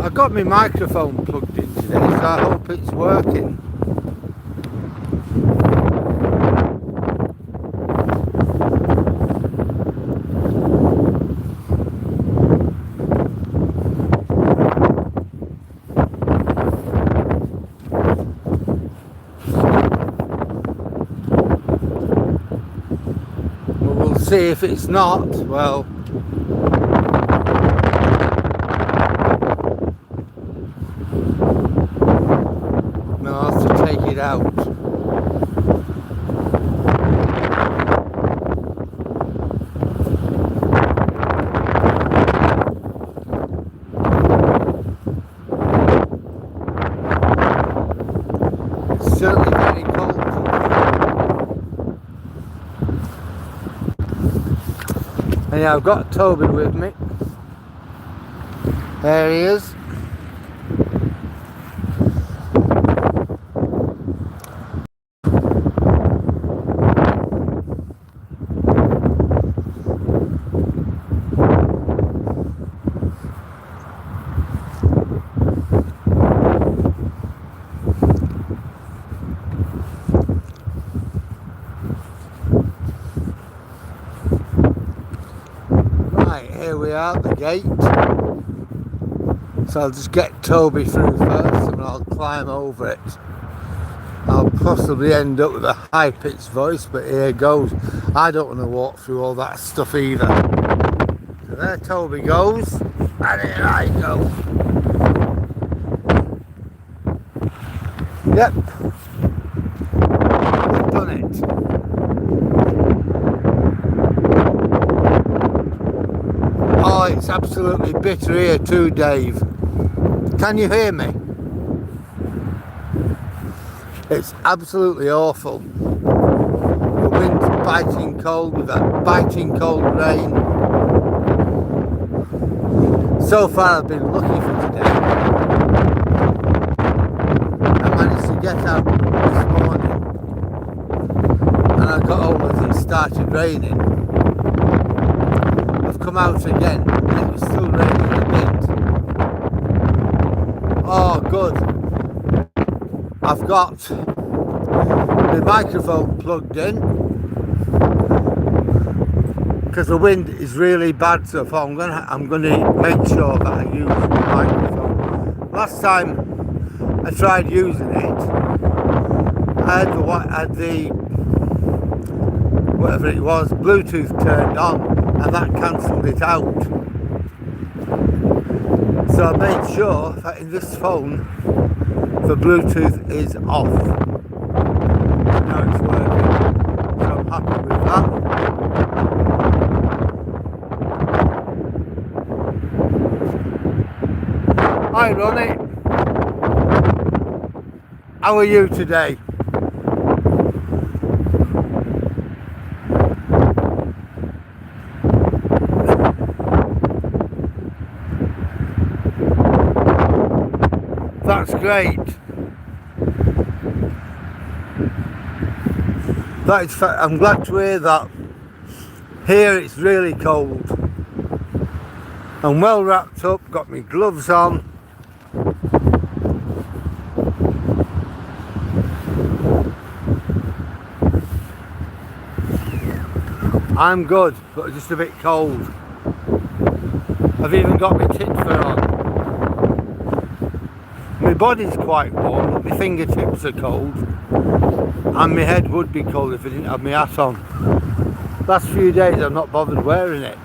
I got my microphone plugged in today, so I hope it's working. But we'll see. If it's not, well, I'll have to take it out. It's certainly very cold today. And yeah, I've got Toby with me. There he is. Here we are at the gate, so I'll just get Toby through first and I'll climb over it. I'll possibly end up with a high-pitched voice, but here goes. I don't want to walk through all that stuff either. So there Toby goes, and here I go. Yep, I've done it. Oh, it's absolutely bitter here too, Dave. Can you hear me? It's absolutely awful. The wind's biting cold with that biting cold rain. So far I've been lucky for today. I managed to get out this morning and I got home as it started raining. Come out again and it was still raining a bit. Oh good, I've got the microphone plugged in because the wind is really bad, so I'm gonna make sure that I use the microphone. Last time I tried using it, I had the whatever it was, Bluetooth turned on, and that cancelled it out. So I made sure that in this phone the Bluetooth is off. Now it's working, so I'm happy with that. Hi Ronnie, how are you today? That's great. I'm glad to hear that. Here it's really cold. I'm well wrapped up, got my gloves on. I'm good, but just a bit cold. I've even got my tit fur on. My body's quite warm, but my fingertips are cold. And my head would be cold if I didn't have my hat on. Last few days I've not bothered wearing it.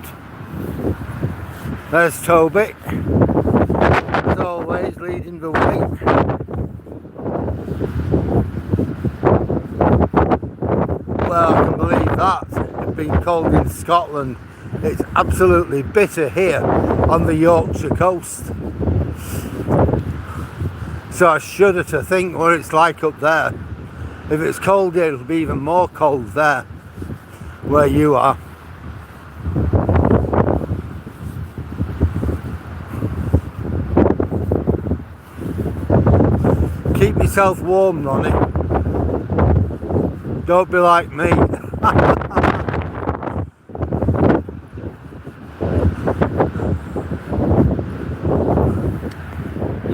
There's Toby, as always, leading the way. Well, I can believe that. It's been cold in Scotland. It's absolutely bitter here on the Yorkshire coast. So I shudder to think what it's like up there. If it's cold here, it'll be even more cold there, where you are. Keep yourself warm, Ronnie. Don't be like me.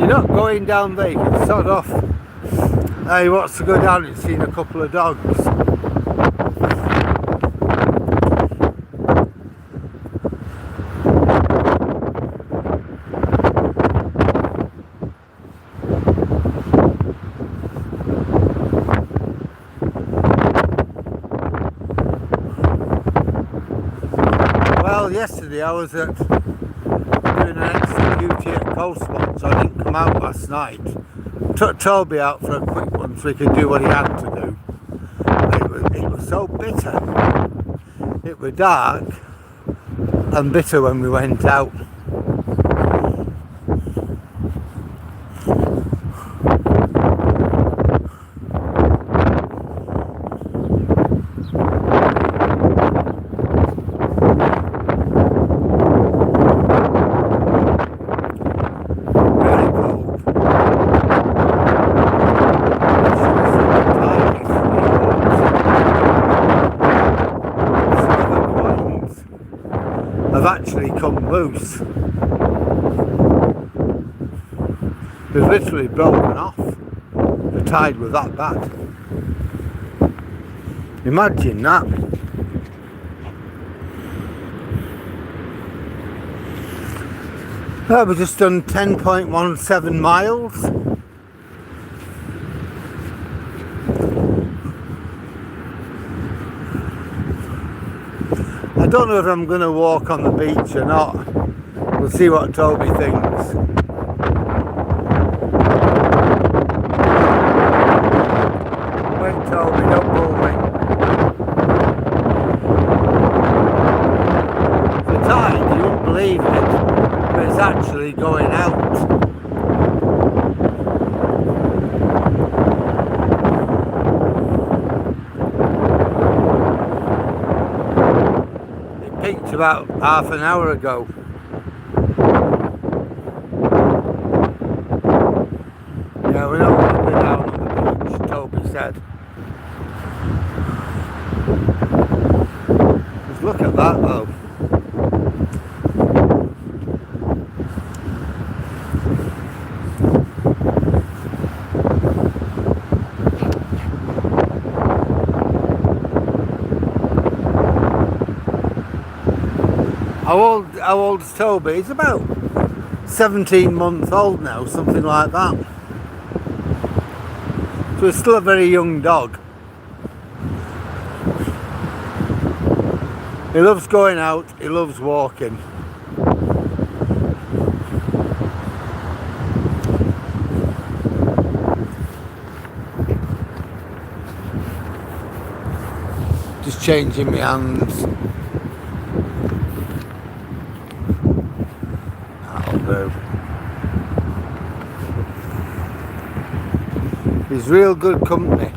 you're not going down there, you can sod off. He wants to go down and see a couple of dogs. Well, yesterday I was doing an extra duty at Coastwatch, so I didn't come out last night. Took Toby out for a quick one so he could do what he had to do. It was so bitter. It was dark and bitter when we went out. Have actually come loose. They've literally broken off. The tide was that bad. Imagine that. We've just done 10.17 miles. I don't know if I'm going to walk on the beach or not. We'll see what Toby thinks. Wait, Toby, don't pull me. The tide, you won't believe it, but it's actually going out. Peaked about half an hour ago. Yeah, we're not going to be down on the beach, Toby said. Just look at that though. How old is Toby? He's about 17 months old now, something like that. So he's still a very young dog. He loves going out, he loves walking. Just changing my hands. He's real good company.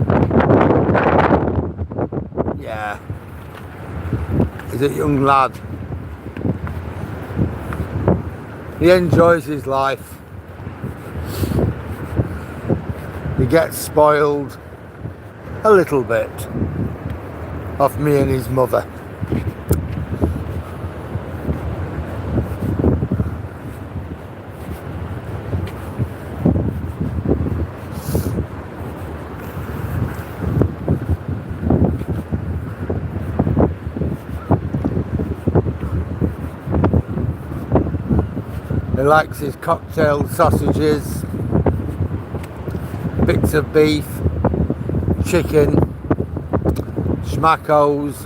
Yeah. He's a young lad. He enjoys his life. He gets spoiled a little bit off me and his mother. He likes his cocktail sausages, bits of beef, chicken, schmackos,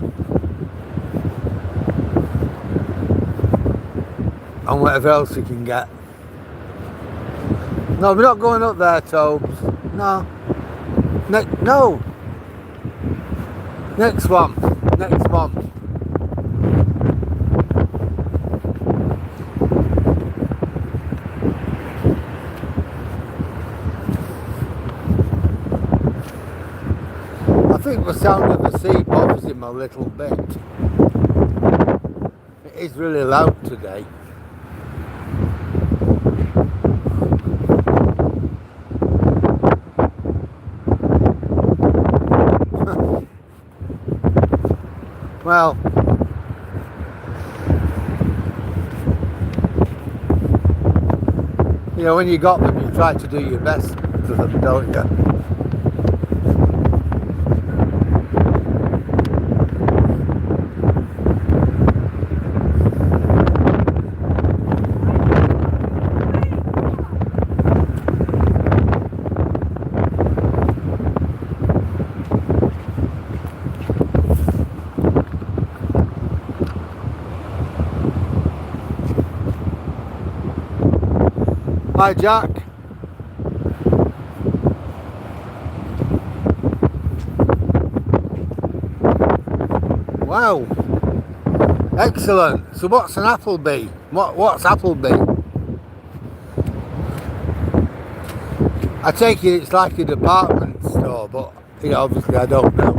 and whatever else he can get. No, we're not going up there, Tobes. No. No. Next one. Next one. I think the sound of the sea bothers him a little bit. It is really loud today. Well, you know, when you got them, you try to do your best for them, don't you? Hi Jack. Wow. Excellent. So what's an Applebee? What's Applebee? I take it it's like a department store, but you know, obviously I don't know.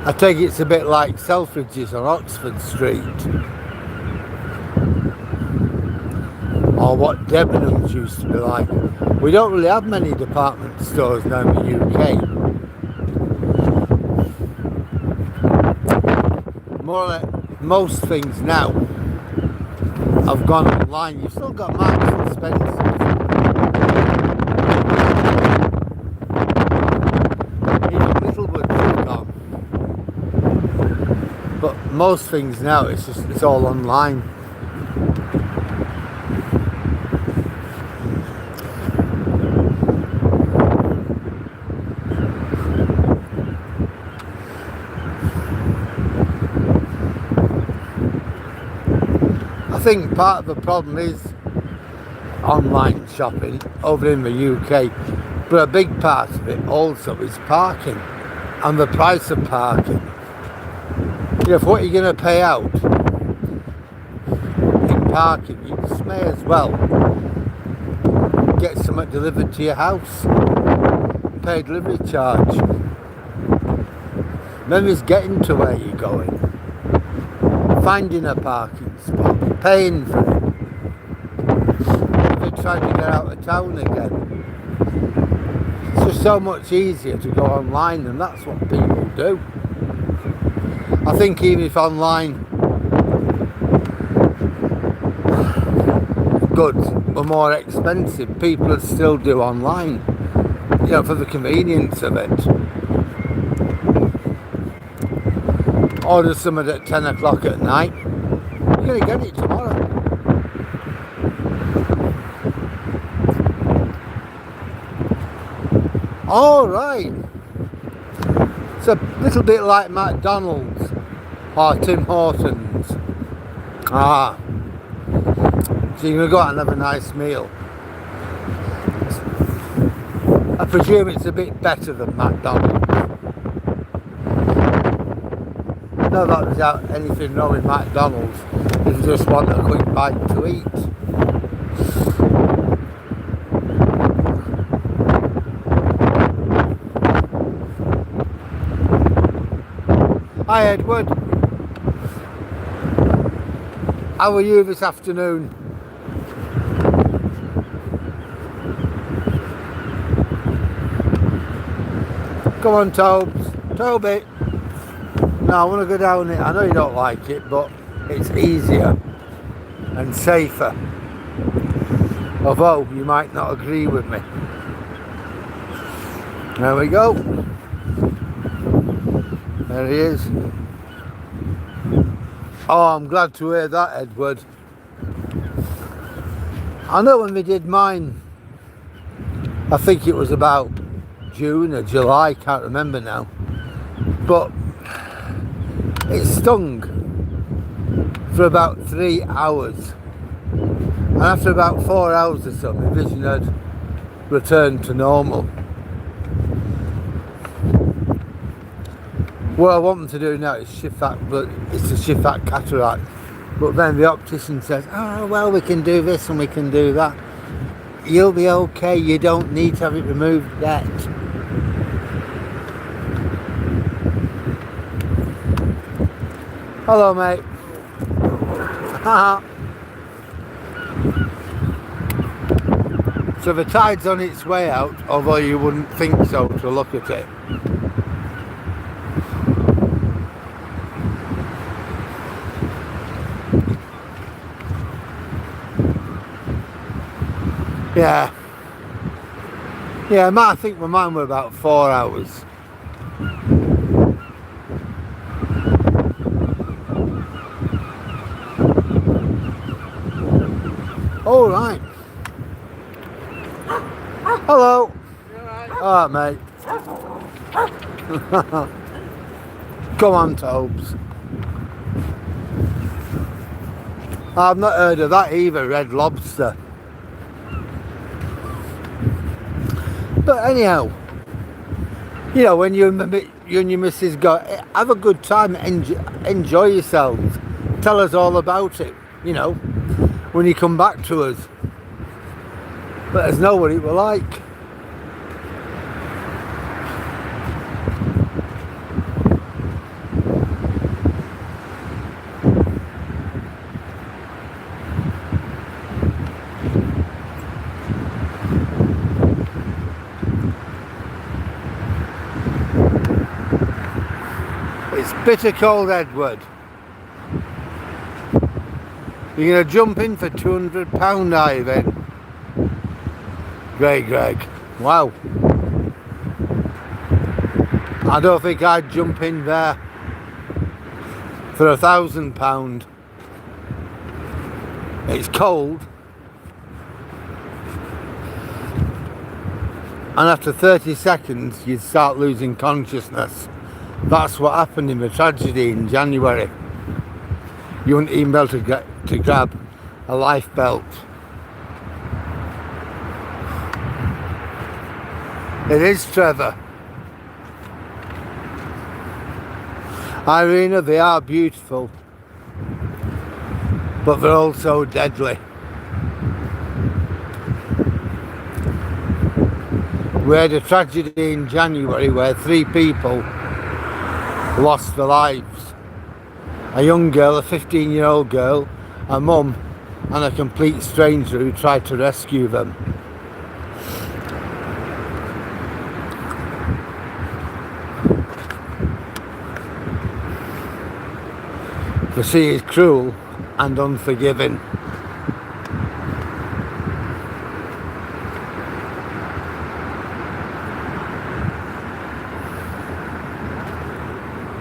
I take it's a bit like Selfridges on Oxford Street, or what Debenhams used to be like. We don't really have many department stores now in the UK. More or less, most things now have gone online. You've still got Marks and Spencer's. But most things now, it's all online. I think part of the problem is online shopping over in the UK, but a big part of it also is parking and the price of parking. You know, for what you're going to pay out in parking, you just may as well get something delivered to your house, pay a delivery charge. Then there's getting to where you're going, finding a parking spot, paying for it, then trying to get out of town again. It's just so much easier to go online, and that's what people do. I think even if online goods were more expensive, people would still do online, you know, for the convenience of it. Order something at 10 o'clock at night, you're going to get it tomorrow. All right. It's a little bit like McDonald's or Tim Hortons. So you're going to go out and have a nice meal. I presume it's a bit better than McDonald's. No, that without anything wrong with McDonald's, if you just want a quick bite to eat. Hi Edward, how are you this afternoon? Come on Tobes, Toby. No, I want to go down it. I know you don't like it, but it's easier and safer. Although you might not agree with me. There we go. There he is. Oh, I'm glad to hear that, Edward. I know when we did mine, I think it was about June or July, can't remember now. But it stung for about 3 hours. And after about 4 hours or so, my vision had returned to normal. What I want them to do now is shift that, but it's to shift that cataract. But then the optician says, oh, well, we can do this and we can do that. You'll be okay, you don't need to have it removed yet. Hello, mate. So the tide's on its way out, although you wouldn't think so to look at it. Yeah. Yeah, I think mine were about 4 hours. All right. Hello. You alright? All right, mate. Come on, Tobes. I've not heard of that either, red lobster. But anyhow, you know, when you and your missus go, have a good time, enjoy yourselves. Tell us all about it, you know, when you come back to us. Let us know what it were like. It's bitter cold, Edward. You're going to jump in for £200 diving. Great, Greg. Wow. I don't think I'd jump in there for £1,000. It's cold. And after 30 seconds, you'd start losing consciousness. That's what happened in the tragedy in January. You wouldn't even be able to grab a life belt. It is, Trevor. Irina, they are beautiful, but they're also deadly. We had a tragedy in January where 3 people lost their lives. A young girl, a 15-year-old girl, a mum, and a complete stranger who tried to rescue them. The sea is cruel and unforgiving.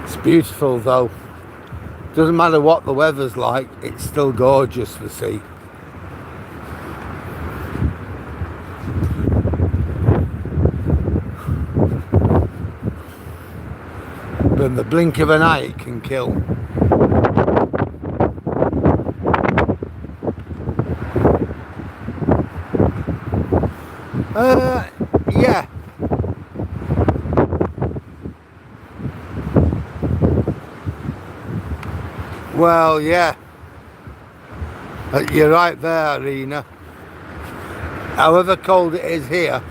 It's beautiful though. Doesn't matter what the weather's like, it's still gorgeous, the sea. But in the blink of an eye it can kill. Yeah. Well, yeah. You're right there, Irina. However cold it is here,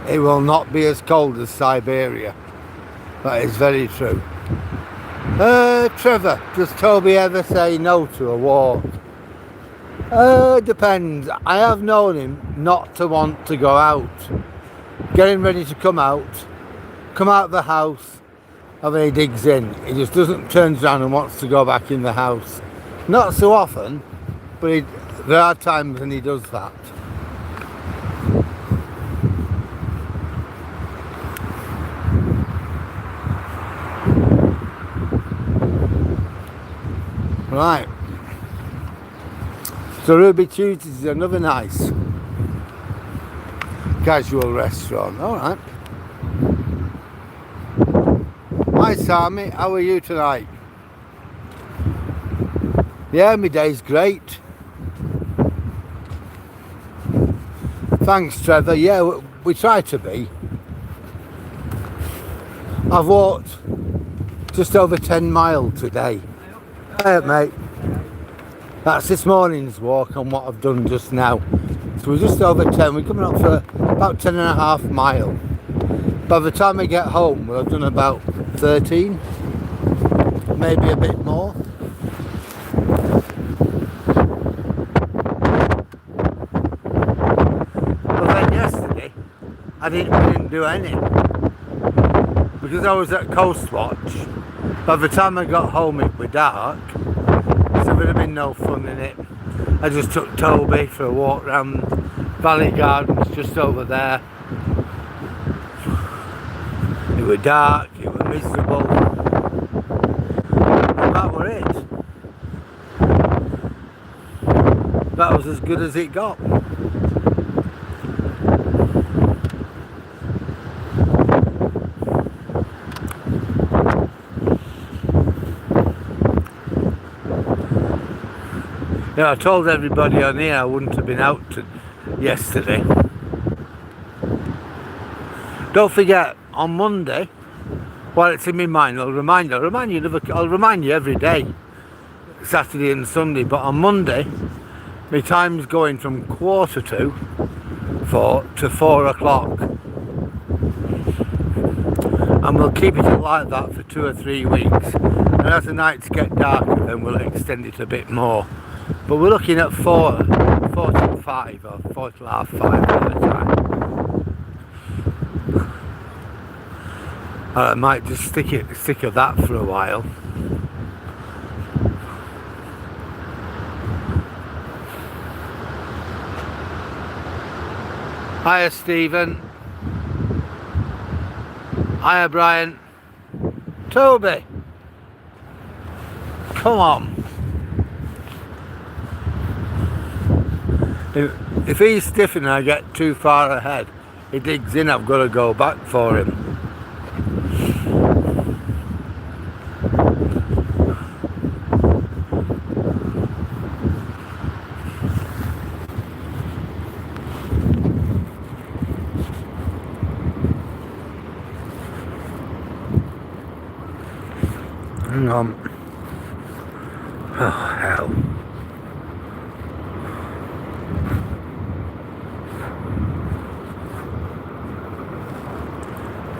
it will not be as cold as Siberia. That is very true. Trevor, does Toby ever say no to a walk? Depends. I have known him not to want to go out. Getting ready to come out of the house, and then he digs in. He just turns around and wants to go back in the house. Not so often, but there are times when he does that. Right. So Ruby Tuesdays is another nice casual restaurant. Alright. Hi Sammy, how are you tonight? Yeah, my day's great. Thanks Trevor, yeah, we try to be. I've walked just over 10 miles today. Hey mate. That's this morning's walk on what I've done just now. So we're just over 10, we're coming up for about 10.5 miles. By the time I get home, we'll have done about 13, maybe a bit more. But then we didn't do any. Because I was at Coast Watch. By the time I got home it was dark, so there would have been no fun in it. I just took Toby for a walk around Valley Gardens just over there. It was dark, it was miserable, and that was it. That was as good as it got. Yeah, I told everybody on here I wouldn't have been out yesterday. Don't forget, on Monday, while it's in my mind, I'll remind you every day, Saturday and Sunday, but on Monday, my time's going from 4:45 to 4 o'clock. And we'll keep it like that for 2 or 3 weeks. And as the nights get darker, then we'll extend it a bit more. But we're looking at 4 till 5 or 4 till half 5 at the time. I might just stick of that for a while. Hiya Stephen. Hiya Brian. Toby. Come on. If he's stiff and I get too far ahead, he digs in, I've got to go back for him. Hang on. Oh, hell.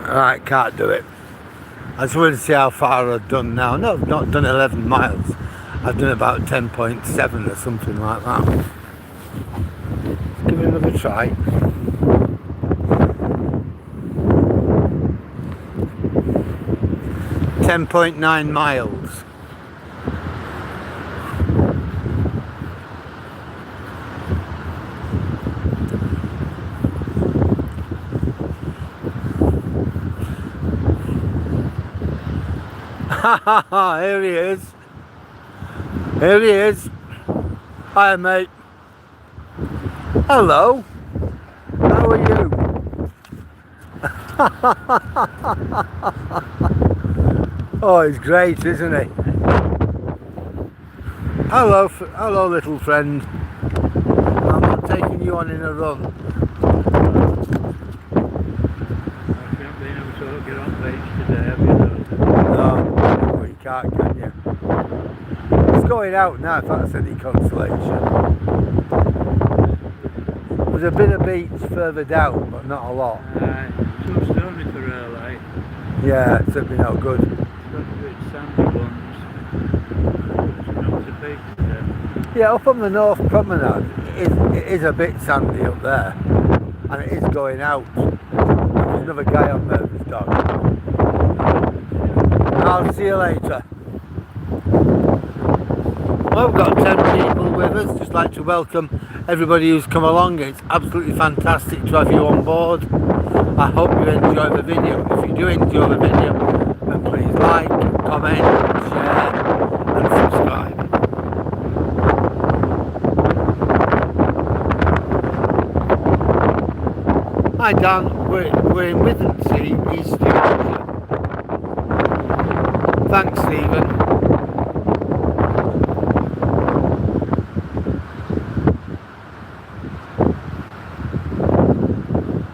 Alright, can't do it. I just wanted to see how far I've done now. No, I've not done 11 miles. I've done about 10.7 or something like that. Give it another try. .9 miles. Here he is. Here he is. Hi mate. Hello. How are you? Oh, he's great, isn't he? Hello little friend. I'm not taking you on in a run. You haven't been able to get on page today, have you? No, well, you can't, can you? It's going out now, if that's any consolation. There's a bit of beach further down, but not a lot. Too stormy for early. Yeah, it's certainly not good. Got a bit sandy ones. Not the beach today. Yeah, up on the North Promenade, it is a bit sandy up there, and it is going out. There's another guy on there with his dog. I'll see you later. Well, we've got 10 people with us. Just like to welcome everybody who's come along. It's absolutely fantastic to have you on board. I hope you enjoy the video. If you do enjoy the video, then please like, comment, share and subscribe. Hi Dan, we're in Withernsea, East Yorkshire. Thanks Stephen.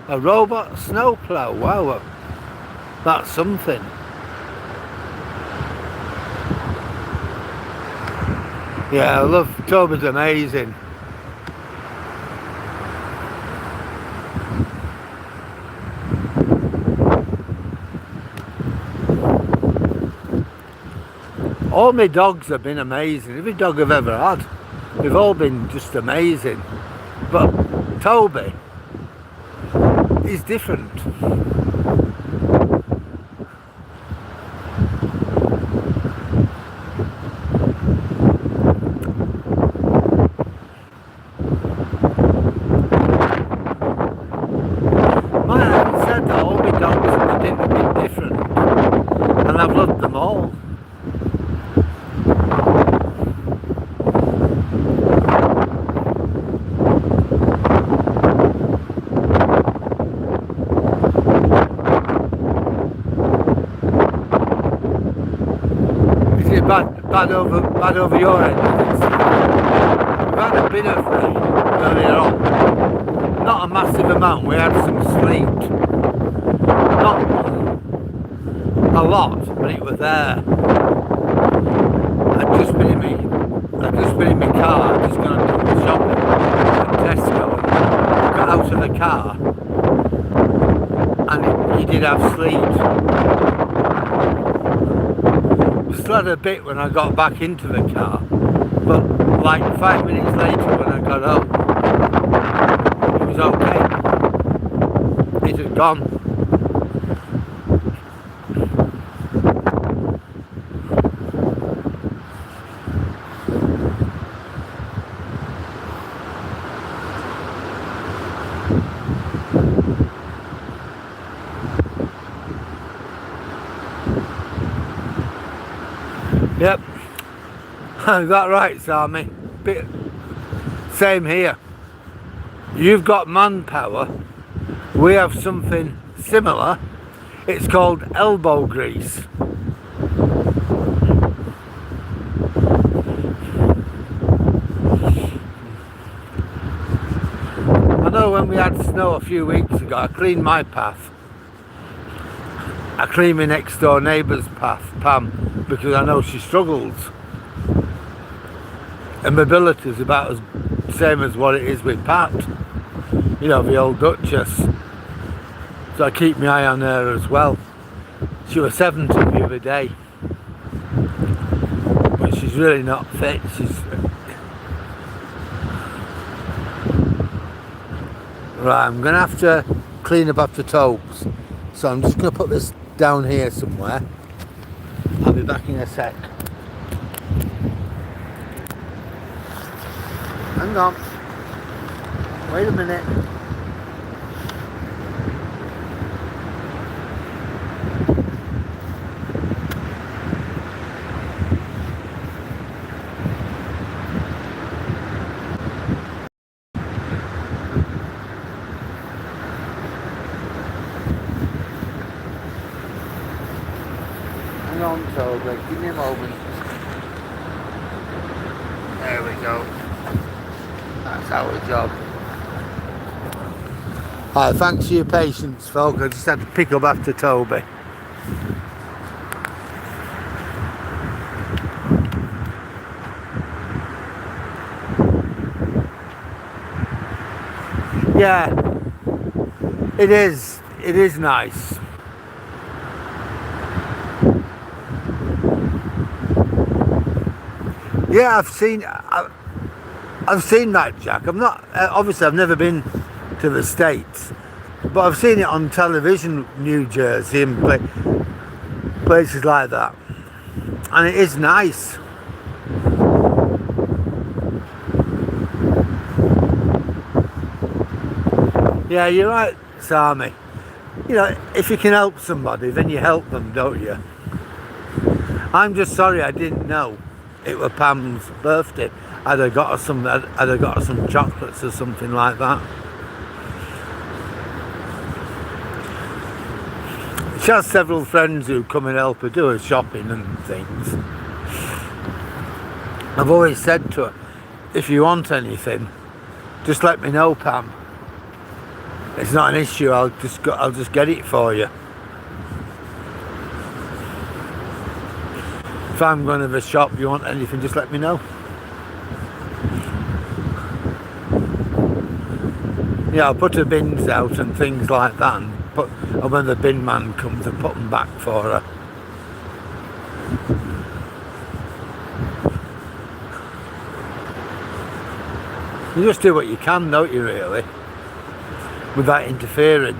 A robot snowplow, wow, that's something. Yeah, I love Toby's amazing. All my dogs have been amazing. Every dog I've ever had, they've all been just amazing. But Toby, is different. Well, having said that, all my dogs have been different, and I've loved them all. Is it bad over your end? We've had a bit of rain earlier on. Not a massive amount. We had some sleet. Not a lot, but it was there. I'd just been in my car. I'd just gone to the shopping at Tesco. I got out of the car, and it did have sleet. Still had a bit when I got back into the car, but like 5 minutes later when I got home, it was okay. It had gone. Yep, is that right, Sammy? Same here. You've got manpower. We have something similar. It's called elbow grease. I know when we had snow a few weeks ago, I cleaned my path. I cleaned my next door neighbour's path, Pam, because I know she struggles. And mobility is about as same as what it is with Pat. You know, the old Duchess. So I keep my eye on her as well. She was 70 the other day. But she's really not fit. Right, I'm going to have to clean up after Tobes. So I'm just going to put this down here somewhere. I'll be back in a sec. Hang on. Wait a minute. Hang on, Toby. Give me a moment. There we go. That's our job. Alright, thanks for your patience, folks. I just had to pick up after Toby. Yeah, it is. It is nice. Yeah, I've seen that, Jack. I'm not obviously I've never been to the States, but I've seen it on television, New Jersey and places like that, and it is nice. Yeah, you're right, Sammy. You know, if you can help somebody, then you help them, don't you? I'm just sorry I didn't know it was Pam's birthday. I'd have got her some chocolates or something like that. She has several friends who come and help her do her shopping and things. I've always said to her, if you want anything, just let me know, Pam. It's not an issue. I'll just get it for you. If I'm going to the shop, you want anything, just let me know. Yeah, I'll put her bins out and things like that, and when the bin man comes, I put them back for her. You just do what you can, don't you, really, without interfering.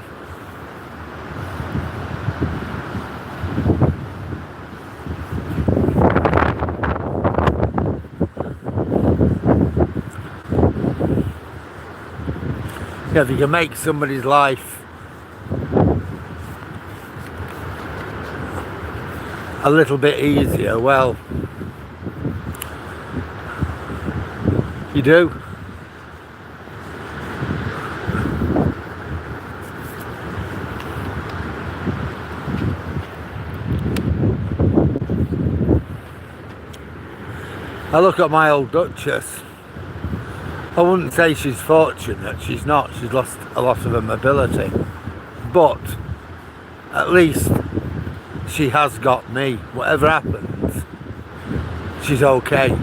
If you can make somebody's life a little bit easier, well, you do. I look at my old Duchess. I wouldn't say she's fortunate, she's not. She's lost a lot of her mobility. But at least she has got me. Whatever happens, she's okay.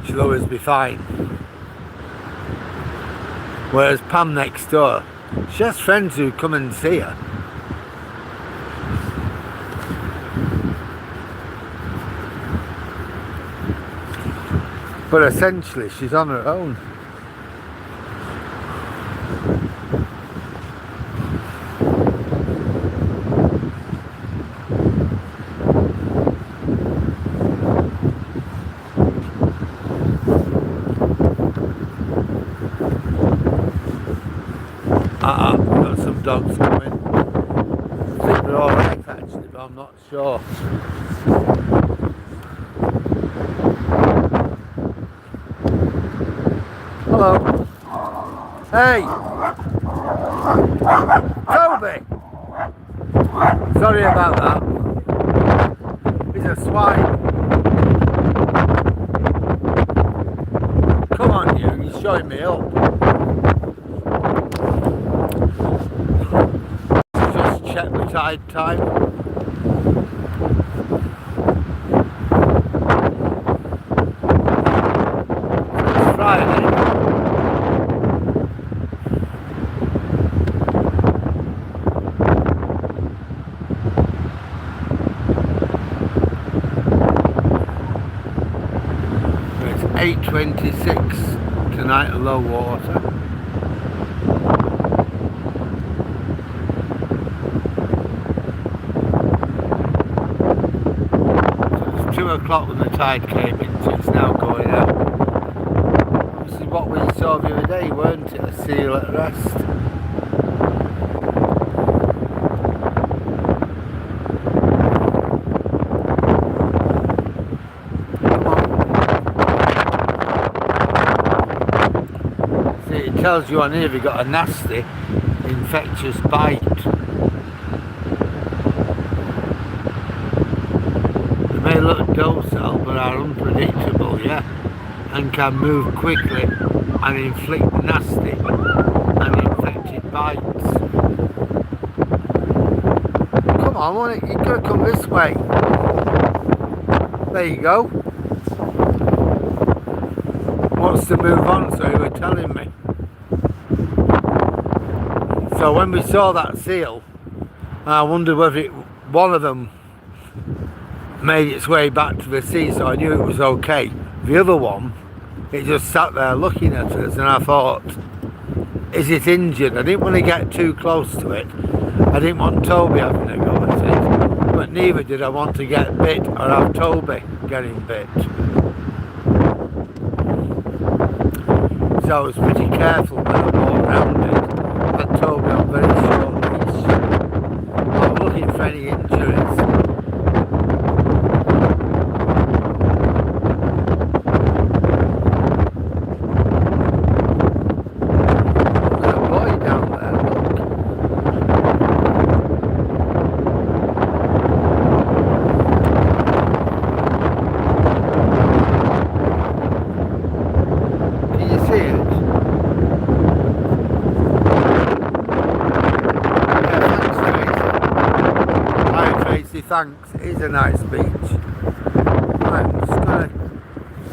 She'll always be fine. Whereas Pam next door, she has friends who come and see her. But essentially, she's on her own. Got some dogs coming. I think they're alright actually, but I'm not sure. Hello. Hey! Toby! Sorry about that. He's a swine. Come on you, he's showing me up. Just check the tide time. It's Friday. It's 8:26 tonight at low water. So it's 2 o'clock when the tide came in, so it's now going out. This is what we saw the other day, weren't it? A seal at rest. It tells you on here if you've got a nasty infectious bite. They may look docile but are unpredictable, yeah, and can move quickly and inflict nasty and infected bites. Come on, you've got to come this way. There you go. Wants to move on, so you were telling me. So when we saw that seal, I wondered whether one of them made its way back to the sea, so I knew it was okay. The other one, it just sat there looking at us, and I thought, is it injured? I didn't want to get too close to it. I didn't want Toby having a go at it, but neither did I want to get bit or have Toby getting bit. So I was pretty careful when I walked around it. I told me I'm very short leash. I'm looking for any injuries. There's a boy down there, look. Can you see it? Thanks, it is a nice beach. Right, I'm just gonna,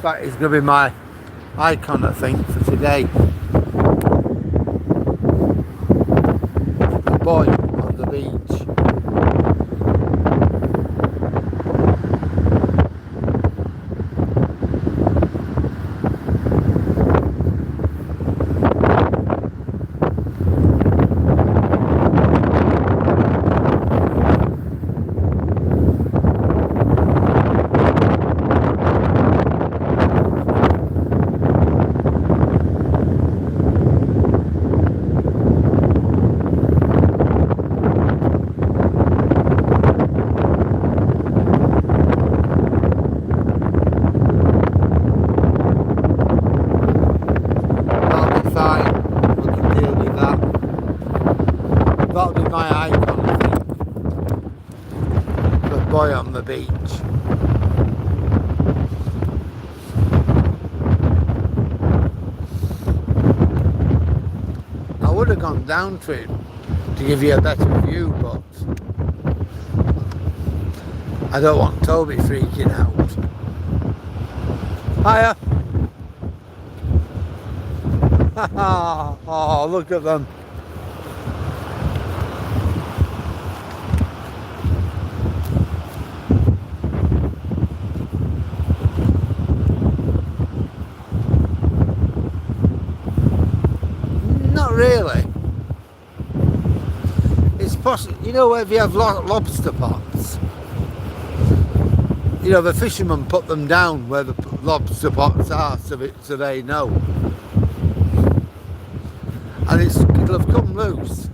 that is gonna be my icon, I think, for today. The boy on the beach. on the beach. I would have gone down to it to give you a better view, but I don't want Toby freaking out. Hiya! Oh, look at them. Not really. It's possible, you know, if you have lobster pots, you know, the fishermen put them down where the lobster pots are so they know. And it'll have come loose.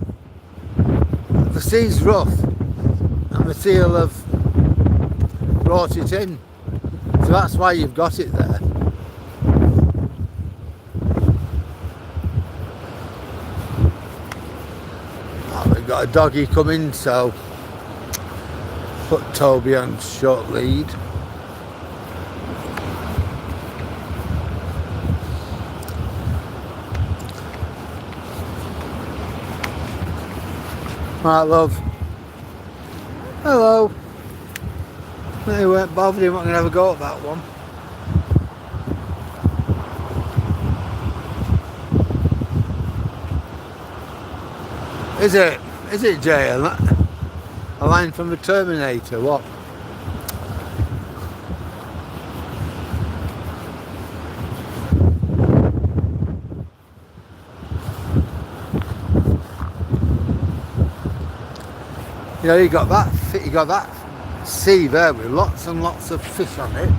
The sea's rough and the seal have brought it in. So that's why you've got it there. Oh, we've got a doggy coming, so put Toby on short lead. Right, love. Hello. They weren't bothered, he wasn't going to have a go at that one. Is it? Is it, Jay? A line from the Terminator, what? You know, you got that sea there with lots and lots of fish on it,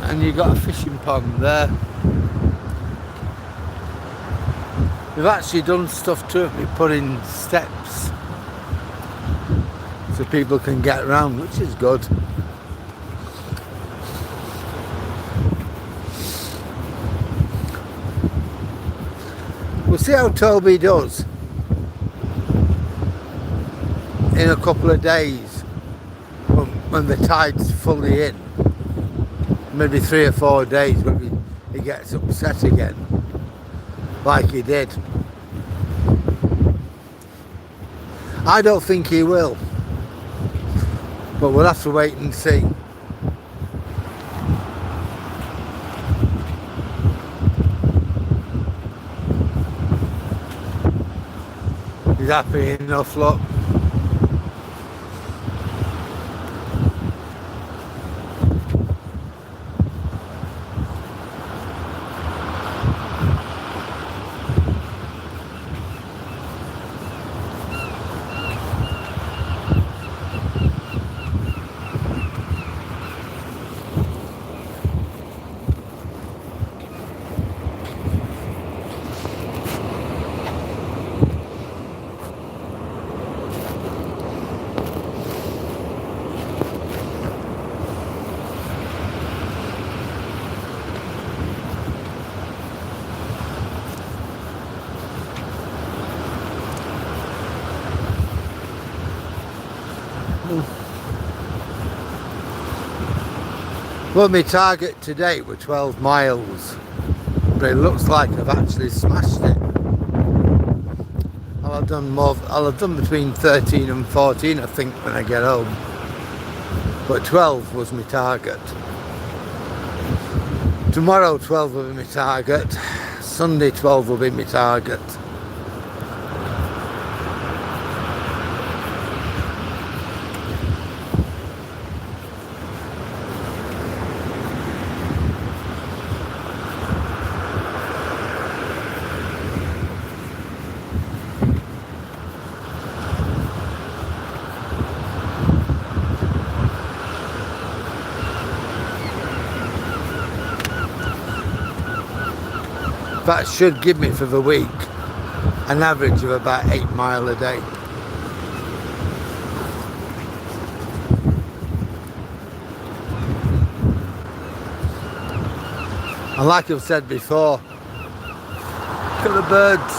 and you got a fishing pond there. We've actually done stuff to it. We put in steps so people can get around, which is good. We'll see how Toby does in a couple of days when the tide's fully in. Maybe 3 or 4 days when he gets upset again, like he did. I don't think he will, but we'll have to wait and see. He's happy enough, look. Well, my target to date were 12 miles, but it looks like I've actually smashed it. I'll have done between 13 and 14, I think, when I get home. But 12 was my target. Tomorrow 12 will be my target. Sunday 12 will be my target. That should give me for the week an average of about 8 miles a day. And like I've said before, look at the birds.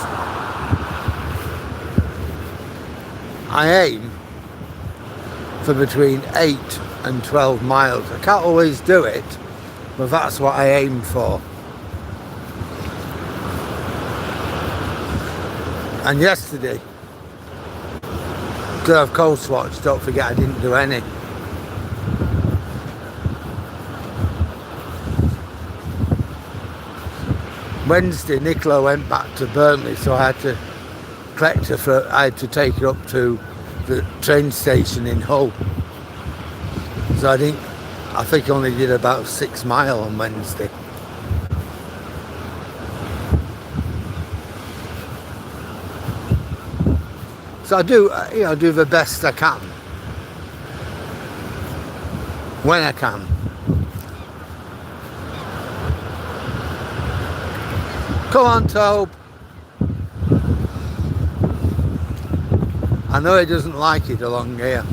I aim for between 8 and 12 miles. I can't always do it, but that's what I aim for. And yesterday, because I've coast watched, don't forget I didn't do any. Wednesday, Nicola went back to Burnley, so I had to collect her I had to take her up to the train station in Hull. So I think I only did about 6 miles on Wednesday. So I do, do the best I can when I can. Come on, Tobe. I know he doesn't like it along here.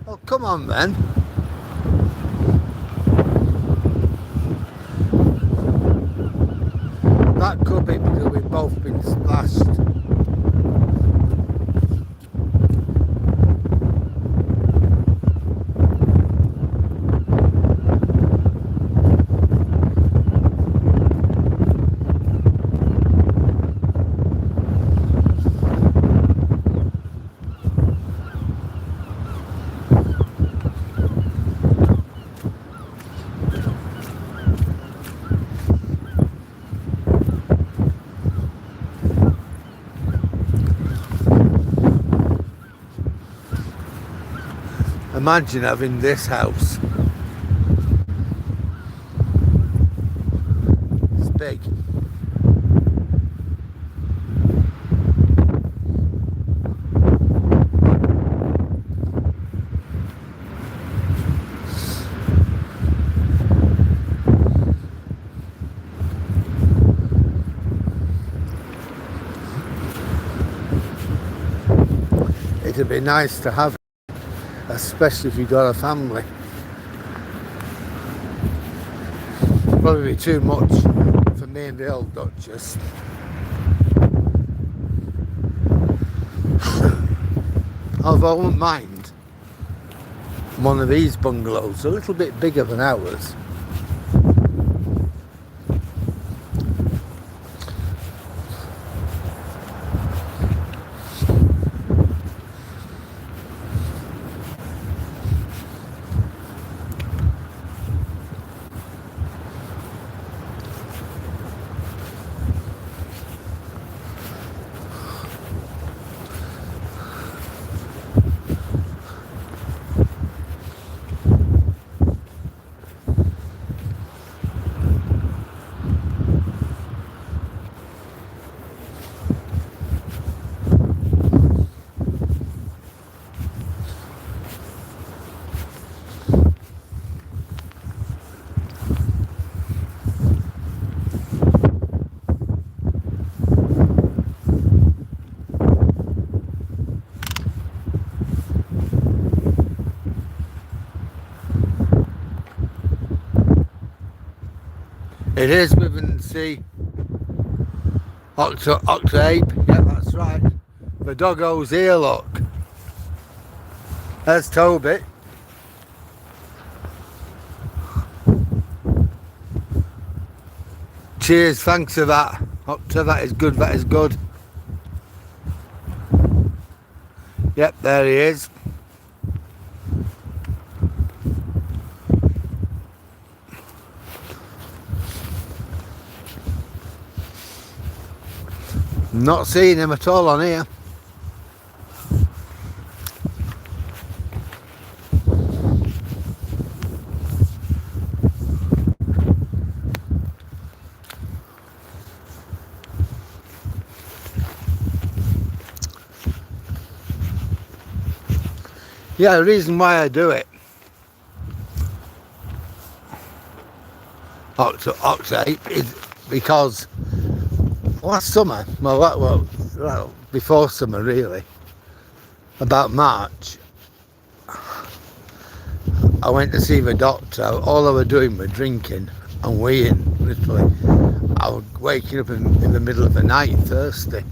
Oh, come on then. That could be because we've both been splashed. Imagine having this house. It's big. It'd be nice to have, especially if you've got a family. Probably be too much for me and the old Duchess. Although I wouldn't mind one of these bungalows, a little bit bigger than ours. It is Withernsea, Octape, yeah, that's right. The doggo's here, look. There's Toby. Cheers, thanks for that. Octa, that is good, that is good. Yep, there he is. Not seeing him at all on here. Yeah, the reason why I do it, Octape, is because last summer, well, before summer really, about March, I went to see the doctor. All I was doing was drinking and weeing, literally. I was waking up in the middle of the night thirsty,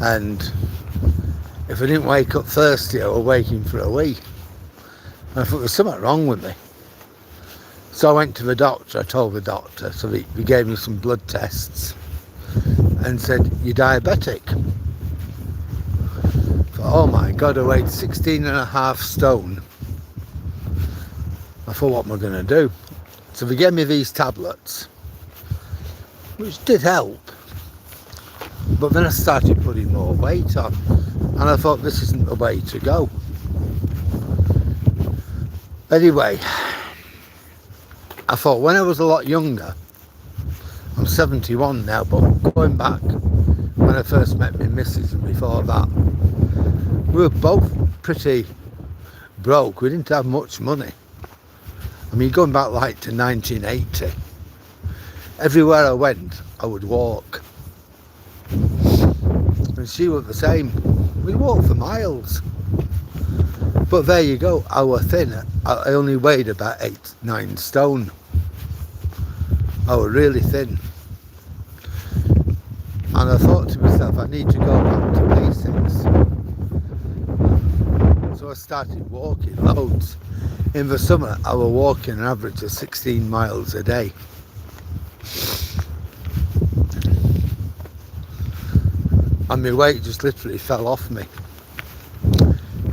and if I didn't wake up thirsty I was waking for a wee, and I thought there's something wrong with me. So I went to the doctor. I told the doctor, so he gave me some blood tests and said, "You're diabetic." I thought, oh my God, I weighed 16.5 stone. I thought, what am I going to do? So they gave me these tablets, which did help, but then I started putting more weight on, and I thought, this isn't the way to go. Anyway, I thought, when I was a lot younger, I'm 71 now, but going back when I first met my missus and before that, we were both pretty broke. We didn't have much money. I mean, going back like to 1980, everywhere I went, I would walk. And she was the same. We'd walk for miles. But there you go, I was thin. I only weighed about 8-9 stone. I was really thin. And I thought to myself, I need to go back to basics. So I started walking loads. In the summer, I was walking an average of 16 miles a day. And my weight just literally fell off me.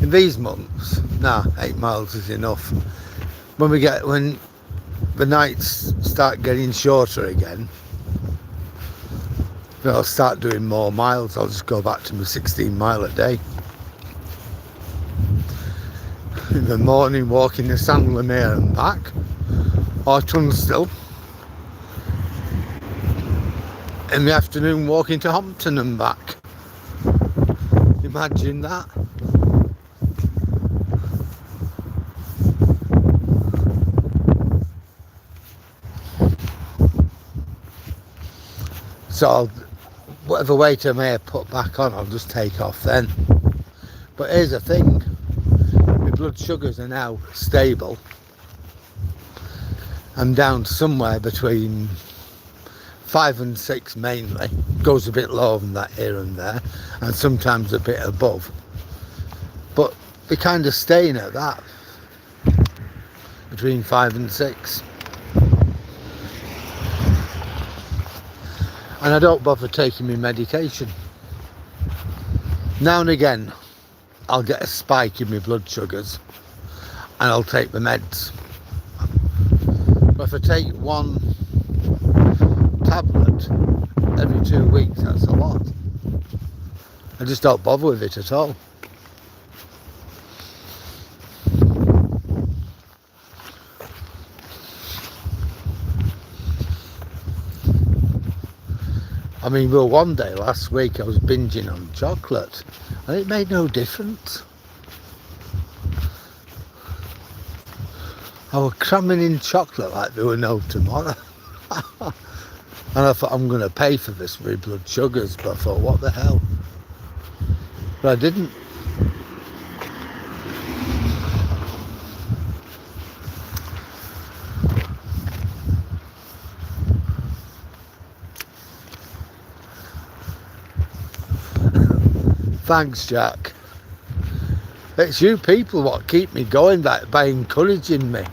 In these months, 8 miles is enough. When the nights start getting shorter again, then I'll start doing more miles. I'll just go back to my 16 mile a day. In the morning, walking to San Lemire and back, or Tunstall. In the afternoon, walking to Hompton and back. Imagine that. So whatever weight I may have put back on, I'll just take off then. But here's the thing, my blood sugars are now stable. I'm down somewhere between 5 and 6 mainly. Goes a bit lower than that here and there, and sometimes a bit above. But we're kind of staying at that, between 5 and 6. And I don't bother taking my medication. Now and again, I'll get a spike in my blood sugars, and I'll take the meds. But if I take one tablet every 2 weeks, that's a lot. I just don't bother with it at all. I mean, well, one day last week I was binging on chocolate, and it made no difference. I was cramming in chocolate like there were no tomorrow. And I thought, I'm going to pay for this with blood sugars, but I thought, what the hell? But I didn't. Thanks, Jack. It's you people what keep me going by encouraging me.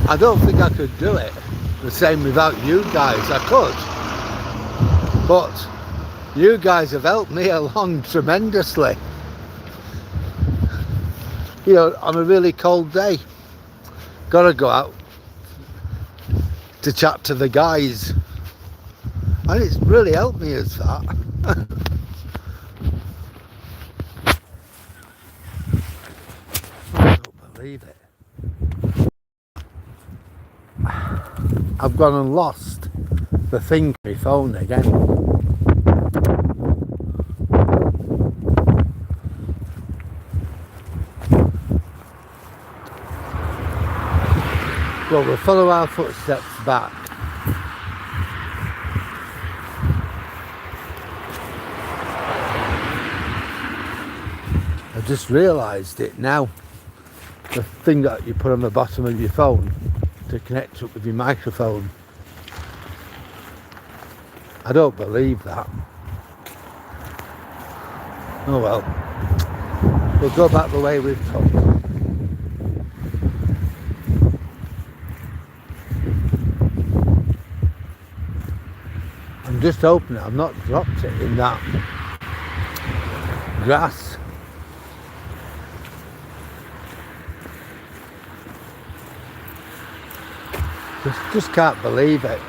I don't think I could do it the same without you guys. I could, but you guys have helped me along tremendously. You know, on a really cold day, gotta go out to chat to the guys, and it's really helped me as that. I don't believe it. I've gone and lost the thing on my phone again. Well, we'll follow our footsteps back. I just realised it now. The thing that you put on the bottom of your phone, to connect up with your microphone. I don't believe that. Oh well, we'll go back the way we've come. I'm just hoping I've not dropped it in that grass. Just can't believe it.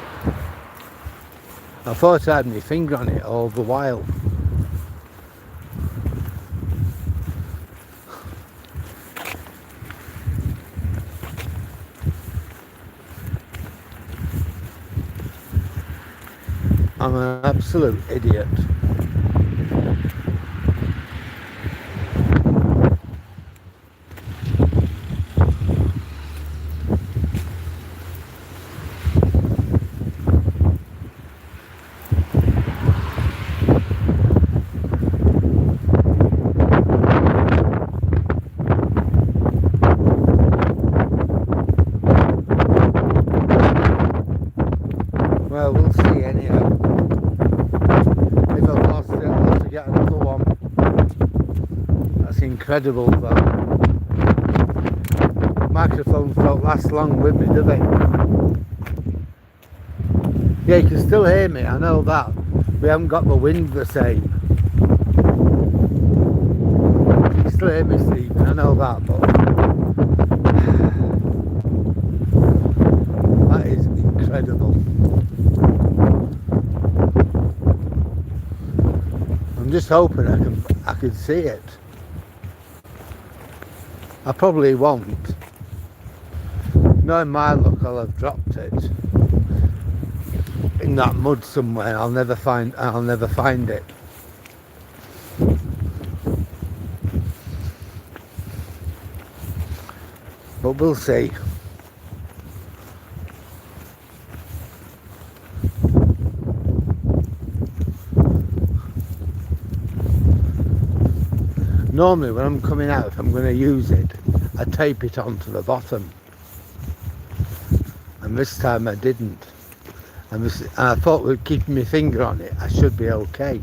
I thought I had my finger on it all the while. I'm an absolute idiot. Well, we'll see anyhow. If I've lost it, I'll have to get another one. That's incredible though. Microphones don't last long with me, do they? Yeah, you can still hear me, I know that. We haven't got the wind the same. You can still hear me, Stephen, I know that, but that is incredible. I'm just hoping I can see it. I probably won't. Knowing my luck, I'll have dropped it in that mud somewhere. I'll never find it. But we'll see. Normally when I'm coming out, if I'm going to use it, I tape it onto the bottom. And this time I didn't. And I thought with keeping my finger on it, I should be okay.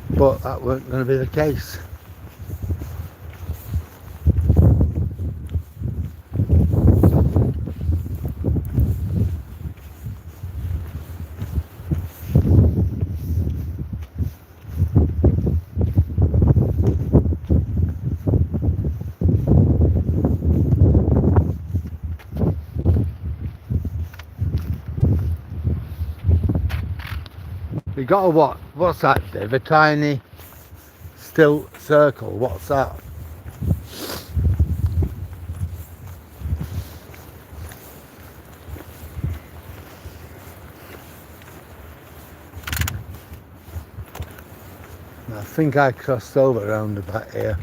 But that weren't going to be the case. We got a what? What's that, Dave? A tiny still circle. What's that? I think I crossed over around about here.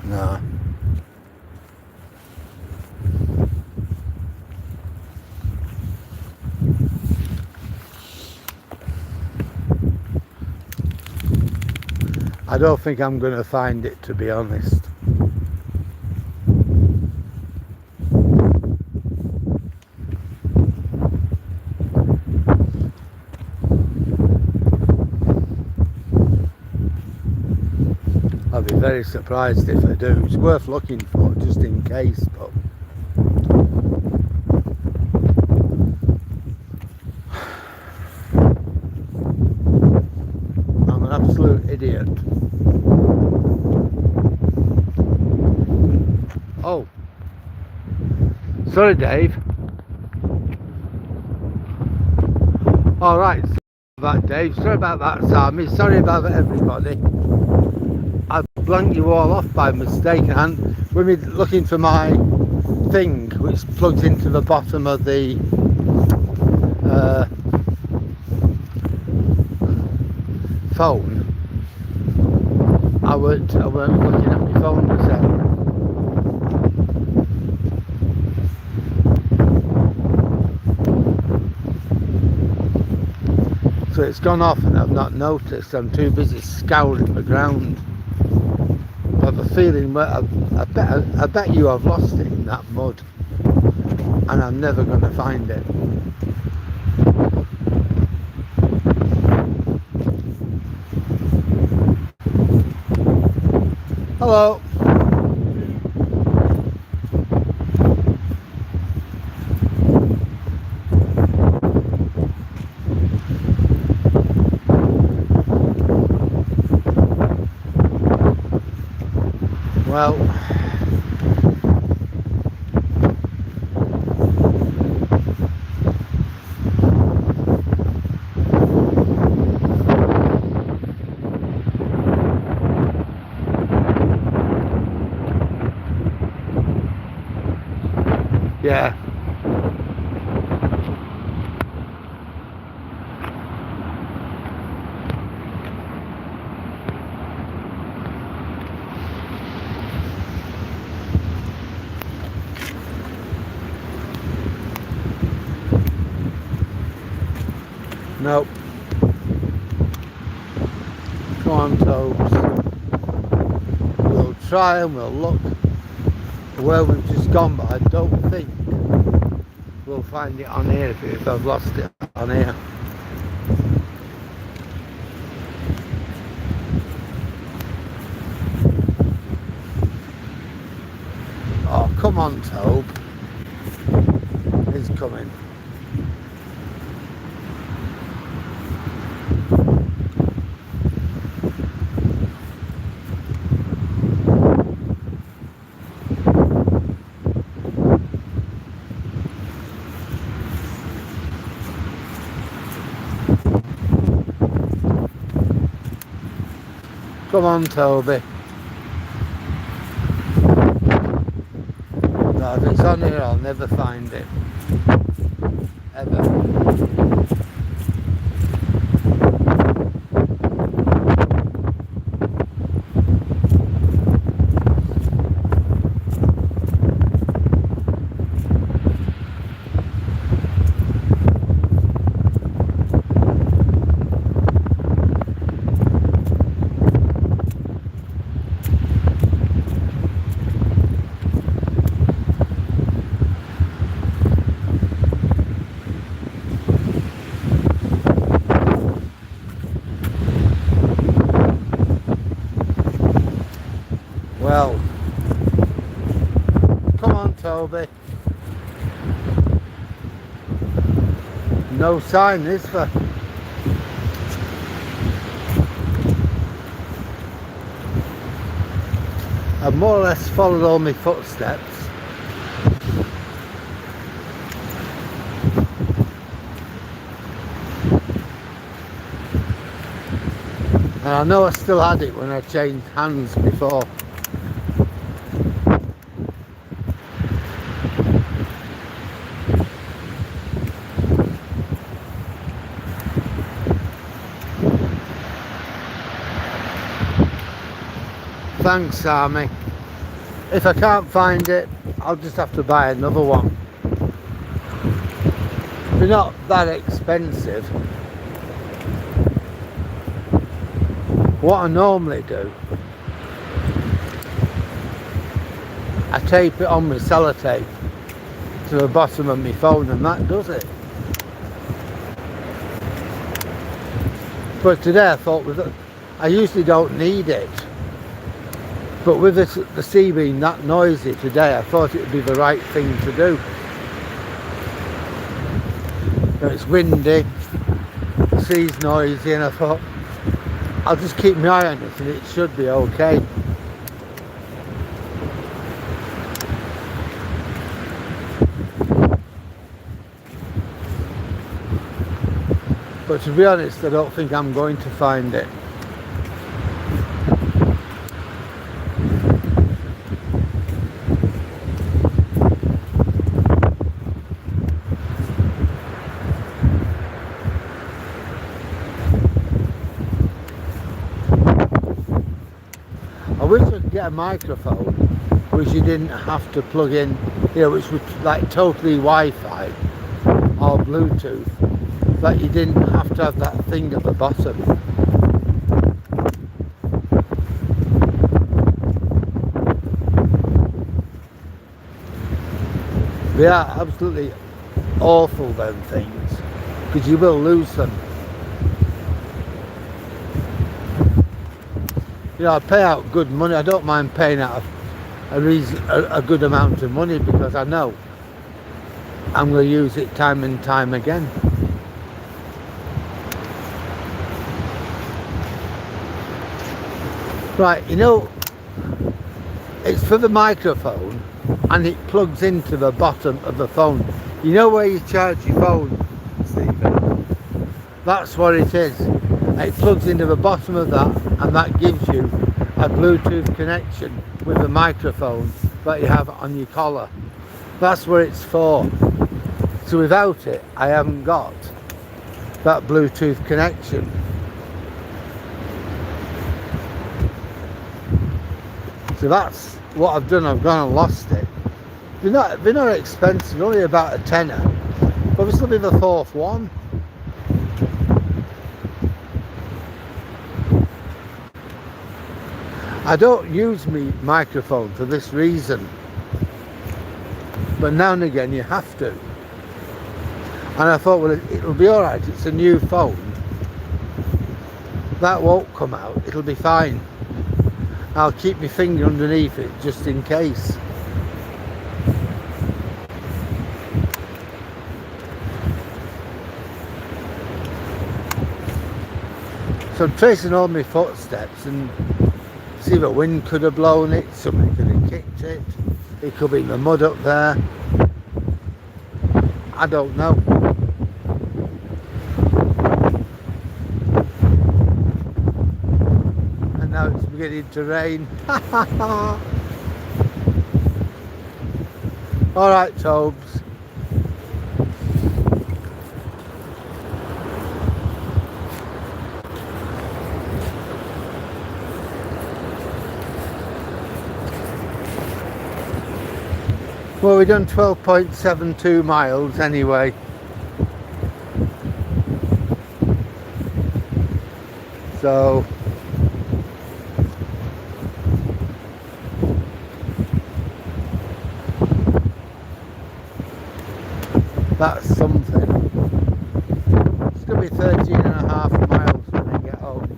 No. I don't think I'm going to find it, to be honest. I'll be very surprised if I do. It's worth looking for, just in case, but I'm an absolute idiot. Oh, sorry, Dave. All right, sorry about that, Dave. Sorry about that, Sammy. Sorry about that, everybody. I blanked you all off by mistake, and when we're looking for my thing, which plugs into the bottom of the phone, I weren't looking at my phone the same. So it's gone off and I've not noticed. I'm too busy scouring the ground. I have a feeling, well, I bet you I've lost it in that mud, and I'm never going to find it. Hello. Well, yeah. Nope. Come on, Tobes. We'll try and we'll look where we've just gone, but I don't think we'll find it on here if I've lost it on here. Oh, come on, Tobe. He's coming. Come on, Toby. No, if it's on here, I'll never find it. Ever. Well, come on, Toby. No sign this for. I've more or less followed all my footsteps. And I know I still had it when I changed hands before. Thanks, Army. If I can't find it, I'll just have to buy another one. They're not that expensive. What I normally do, I tape it on with sellotape to the bottom of my phone and that does it. But today I thought, I usually don't need it. But with the sea being that noisy today, I thought it would be the right thing to do. It's windy, the sea's noisy, and I thought, I'll just keep my eye on it and it should be okay. But to be honest, I don't think I'm going to find it. get a microphone which you didn't have to plug in, you know, which was like totally Wi-Fi or Bluetooth, that you didn't have to have that thing at the bottom. They are absolutely awful, them things, because you will lose them. You know, I pay out good money. I don't mind paying out a good amount of money because I know I'm going to use it time and time again. Right, you know, it's for the microphone and it plugs into the bottom of the phone. You know where you charge your phone, Stephen? That's what it is. It plugs into the bottom of that, and that gives you a Bluetooth connection with the microphone that you have on your collar. That's what it's for. So without it, I haven't got that Bluetooth connection. So that's what I've done. I've gone and lost it. They're not expensive, only about a tenner. But this will be the fourth one. I don't use my microphone for this reason, but now and again you have to. And I thought, well, it'll be all right. It's a new phone. That won't come out. It'll be fine. I'll keep my finger underneath it just in case. So I'm tracing all my footsteps, and see, the wind could have blown it, somebody could have kicked it, it could be in the mud up there. I don't know. And now it's beginning to rain. Alright, Tobes. Well, we've done 12.72 miles anyway. So that's something. It's going to be 13.5 miles when I get home.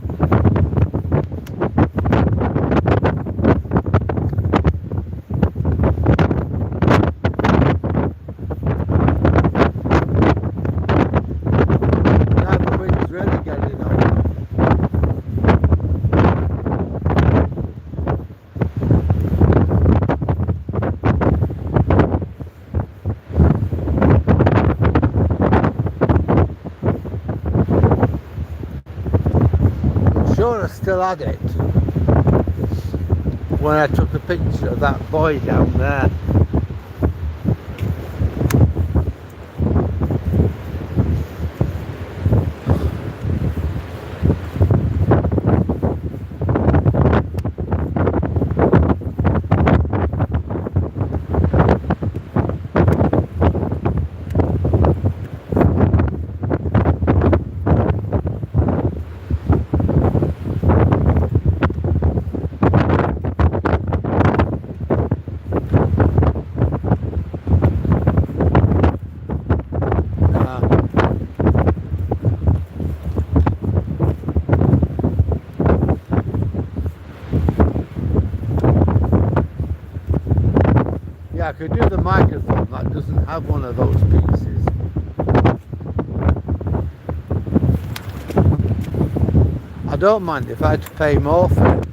Sure, I still had it when I took a picture of that boy down there. Yeah, I could do the microphone that doesn't have one of those pieces. I don't mind if I had to pay more for it.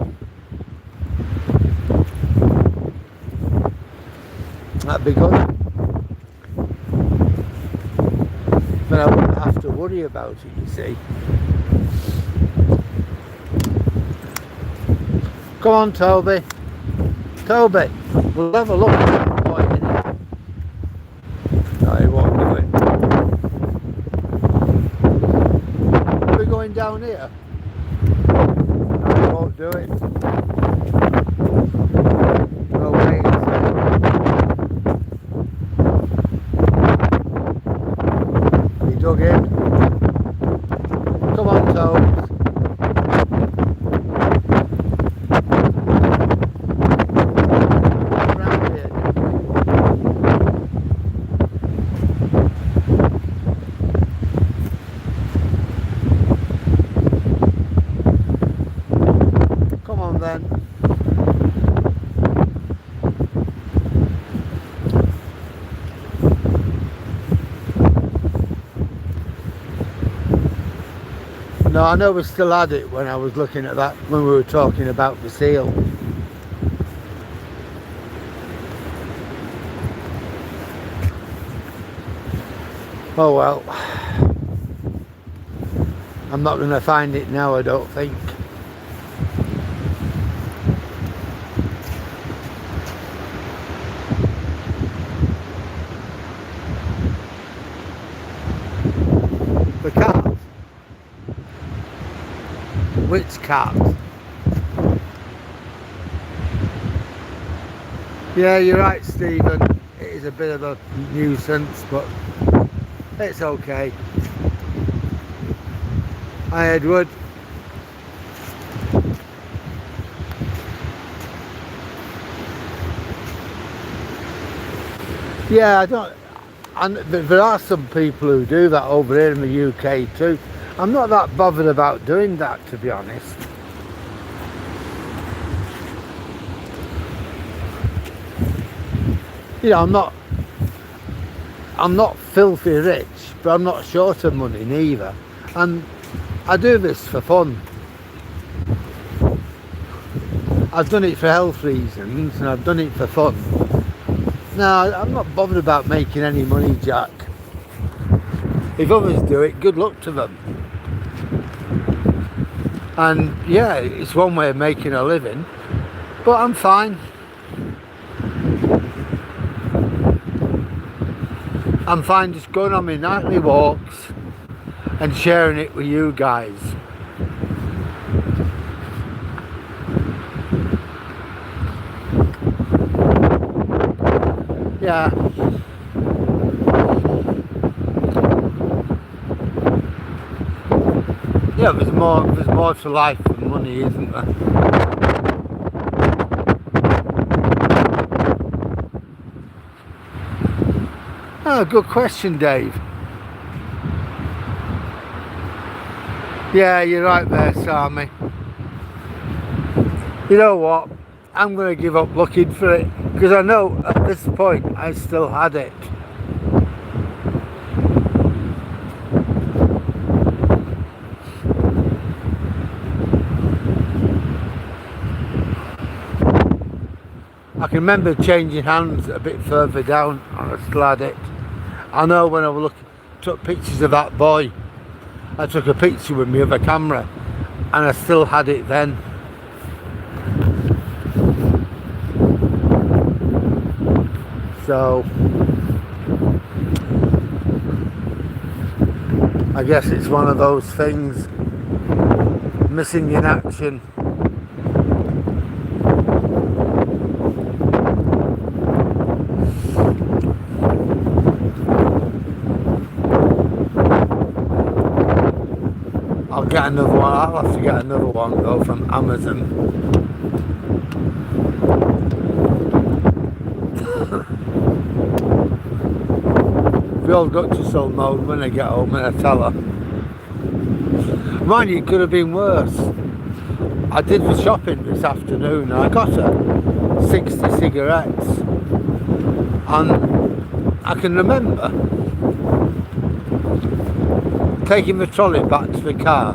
That'd be good. But I wouldn't have to worry about it, you see. Come on, Toby. Toby, we'll have a look at that boy, innit? No, he won't do it. Are we going down here? No, he won't do it. dog in. Come on, Toes. Round here. Come on then. No, I know we still had it when I was looking at that, when we were talking about the seal. Oh well. I'm not going to find it now, I don't think. The cat? Which cat? Yeah, you're right, Stephen. It is a bit of a nuisance, but it's okay. Hi, Edward. Yeah, I don't. And there are some people who do that over here in the UK too. I'm not that bothered about doing that, to be honest. You know, I'm not filthy rich, but I'm not short of money neither. And I do this for fun. I've done it for health reasons and I've done it for fun. No, I'm not bothered about making any money, Jack. If others do it, good luck to them. And yeah, it's one way of making a living, but I'm fine. I'm fine just going on my nightly walks and sharing it with you guys. Yeah. Yeah, there's more to life than money, isn't there? Oh, good question, Dave. Yeah, you're right there, Sammy. You know what? I'm going to give up looking for it because I know at this point I still had it. I can remember changing hands a bit further down and I still had it. I know when I took pictures of that boy, I took a picture with my other camera and I still had it then. So I guess it's one of those things, missing in action. I'll get another one. I'll have to get another one though from Amazon. We all got to sell mode when I get home and I tell her. Mind you, it could have been worse. I did the shopping this afternoon and I got her 60 cigarettes. And I can remember taking the trolley back to the car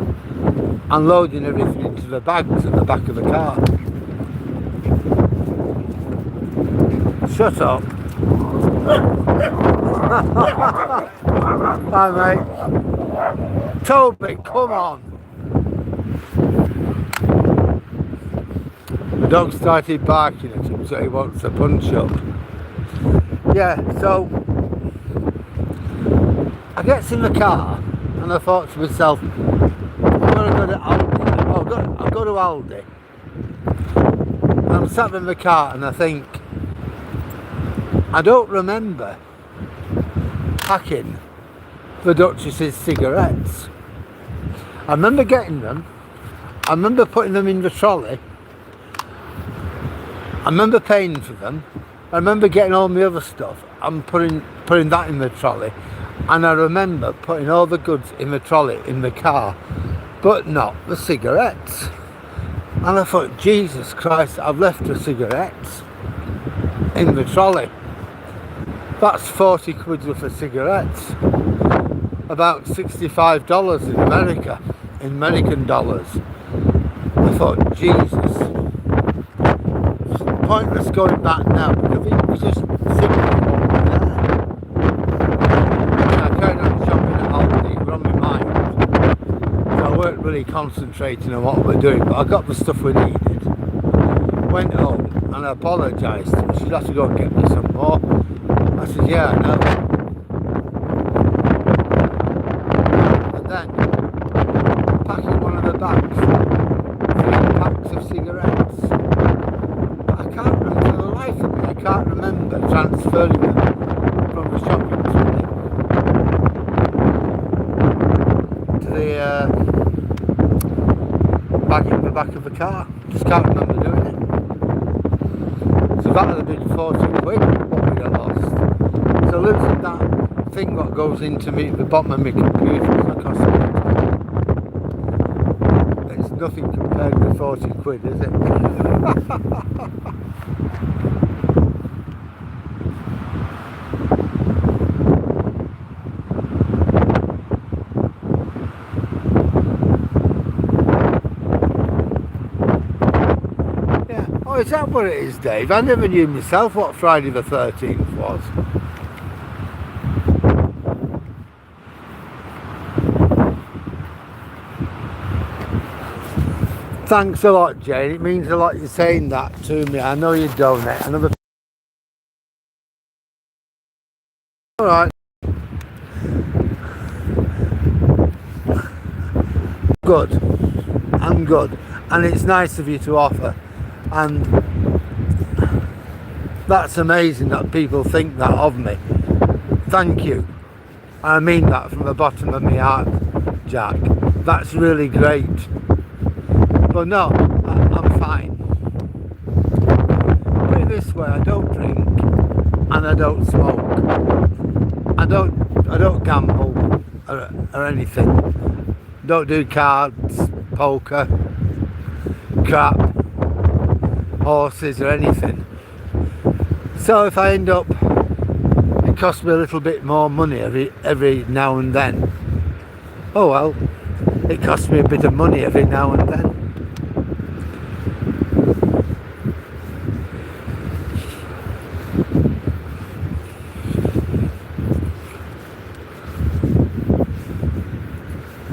and loading everything into the bags at the back of the car. Shut up. Hi mate. Toby, come on. The dog started barking at him, so he wants a punch up. Yeah, so I gets in the car and I thought to myself, I'm gonna go to Aldi. I'll go to Aldi. And I'm sat in the car and I think, I don't remember packing the Duchess's cigarettes. I remember getting them. I remember putting them in the trolley. I remember paying for them. I remember getting all my other stuff and putting that in the trolley. And I remember putting all the goods in the trolley in the car, but not the cigarettes. And I thought, Jesus Christ, I've left the cigarettes in the trolley. That's 40 quid worth of cigarettes. About $65 in America, in American dollars. I thought, Jesus, it's pointless going back now because it was just simply over there. I carried on shopping at Aldi, it was on my mind. So I weren't really concentrating on what we're doing, but I got the stuff we needed. Went home and I apologised. She'd have to go and get me some more. I said, yeah, I know. And then, packing one of the bags, 3 packs of cigarettes. But I can't remember, for the life of me, I can't remember transferring them from the shopping trolley to the bag in the back of the car. Just can't remember doing it. So that would have been 40 quid what we'd have lost. So losing that thing what goes into me, the bottom of my computer, it's not cost me. It's nothing compared with 40 quid, is it? Yeah. Oh, is that what it is, Dave? I never knew myself what Friday the 13th was. Thanks a lot, Jane. It means a lot you're saying that to me. I know you donate. Another. All right. Good. I'm good. And it's nice of you to offer. And that's amazing that people think that of me. Thank you. I mean that from the bottom of my heart, Jack. That's really great. But no, I'm fine. Put it this way, I don't drink and I don't smoke. I don't gamble or anything. Don't do cards, poker, crap, horses or anything. So if I end up, it costs me a little bit more money every now and then. Oh well, it costs me a bit of money every now and then.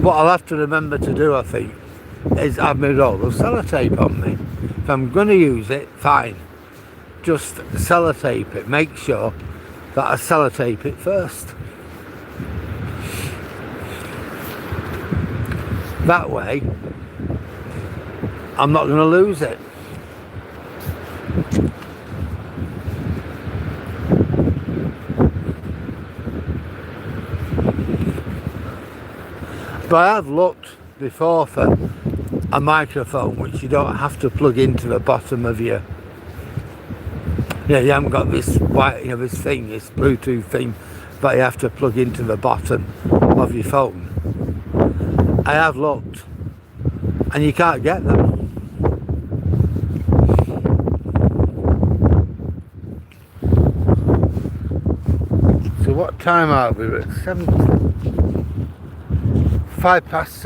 What I'll have to remember to do, I think, is have my roll of sellotape on me. If I'm going to use it, fine. Just sellotape it. Make sure that I sellotape it first. That way, I'm not going to lose it. But I have looked before for a microphone which you don't have to plug into the bottom of your. Yeah, you haven't got this white, this thing, this Bluetooth thing that you have to plug into the bottom of your phone. I have looked, and you can't get them. So what time are we? We're at 7. 5 past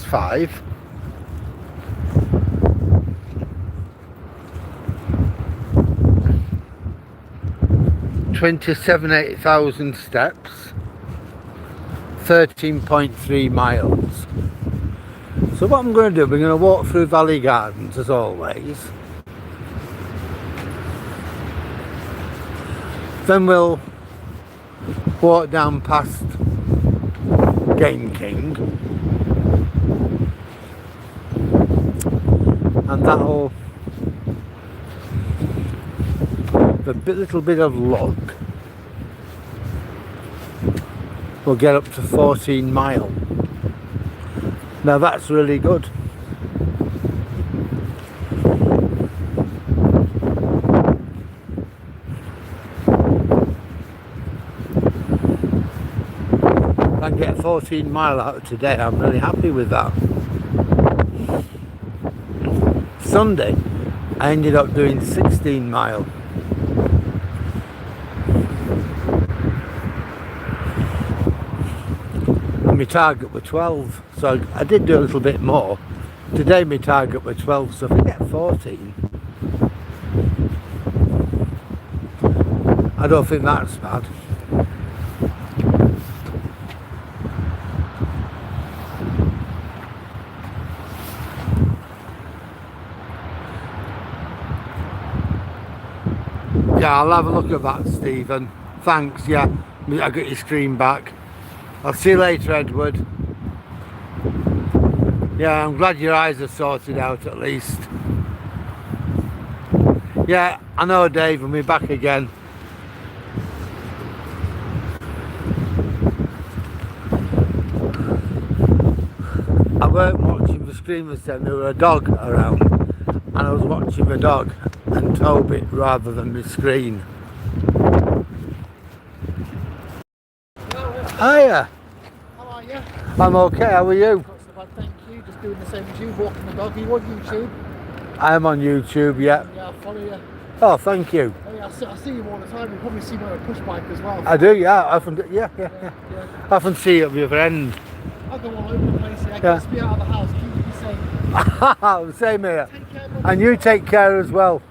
5. 27,000 steps, 13.3 miles. So what I'm going to do, we're going to walk through Valley Gardens as always. Then we'll walk down past Game King, and that'll, a little bit of luck, we'll get up to 14 mile. Now that's really good. If I can get 14 mile out of today, I'm really happy with that. Sunday, I ended up doing 16 mile. And my target was 12, so I did do a little bit more. Today my target was 12, so if I get 14, I don't think that's bad. Yeah, I'll have a look at that, Stephen. Thanks, yeah. I got your screen back. I'll see you later, Edward. Yeah, I'm glad your eyes are sorted out at least. Yeah, I know, Dave, and we're back again. I weren't watching the screen this time, there was a dog around, and I was watching the dog and Toby rather than the screen. Hiya. How are you? I'm okay, how are you? Not so bad, thank you. Just doing the same as you, walking the dog. Are you on YouTube? I am on YouTube, yeah. Yeah, I follow you. Oh, thank you. Oh, yeah, I see you all the time. You probably see me on a push bike as well. I do, yeah. I often, yeah. I often see it at the other end. I go all over the place here. I get me out of the house, keep me safe. Same here. Take care, Mum. And you take care as well.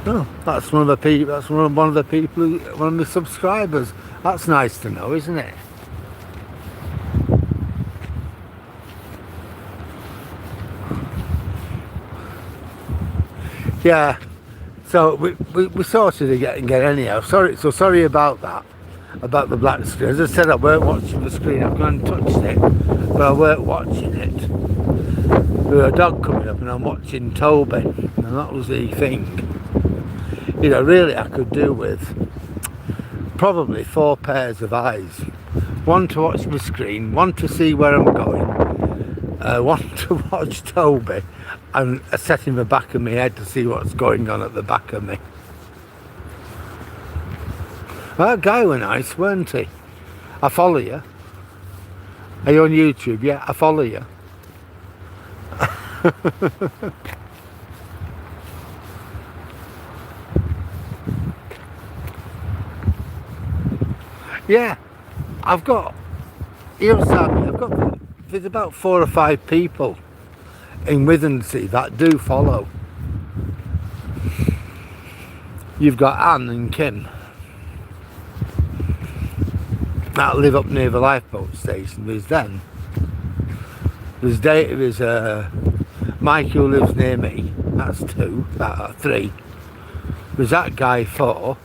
Oh, that's one of the people. That's one of the people. One of the subscribers. That's nice to know, isn't it? Yeah. So we sorted it again anyhow. Sorry about that. About the black screen. As I said, I weren't watching the screen. I've gone and touched it, but I weren't watching it. There was a dog coming up, and I'm watching Toby, and that was the thing. You know, really, I could do with probably 4 pairs of eyes. One to watch my screen, one to see where I'm going, one to watch Toby, and a set in the back of my head to see what's going on at the back of me. That guy was nice, weren't he? I follow you. Are you on YouTube? Yeah, I follow you. Yeah, I've got, here's Sammy, there's about 4 or 5 people in Withernsea that do follow. You've got Anne and Kim that live up near the lifeboat station. There's them. There's Mike who lives near me. That's 2. 3. There's that guy 4.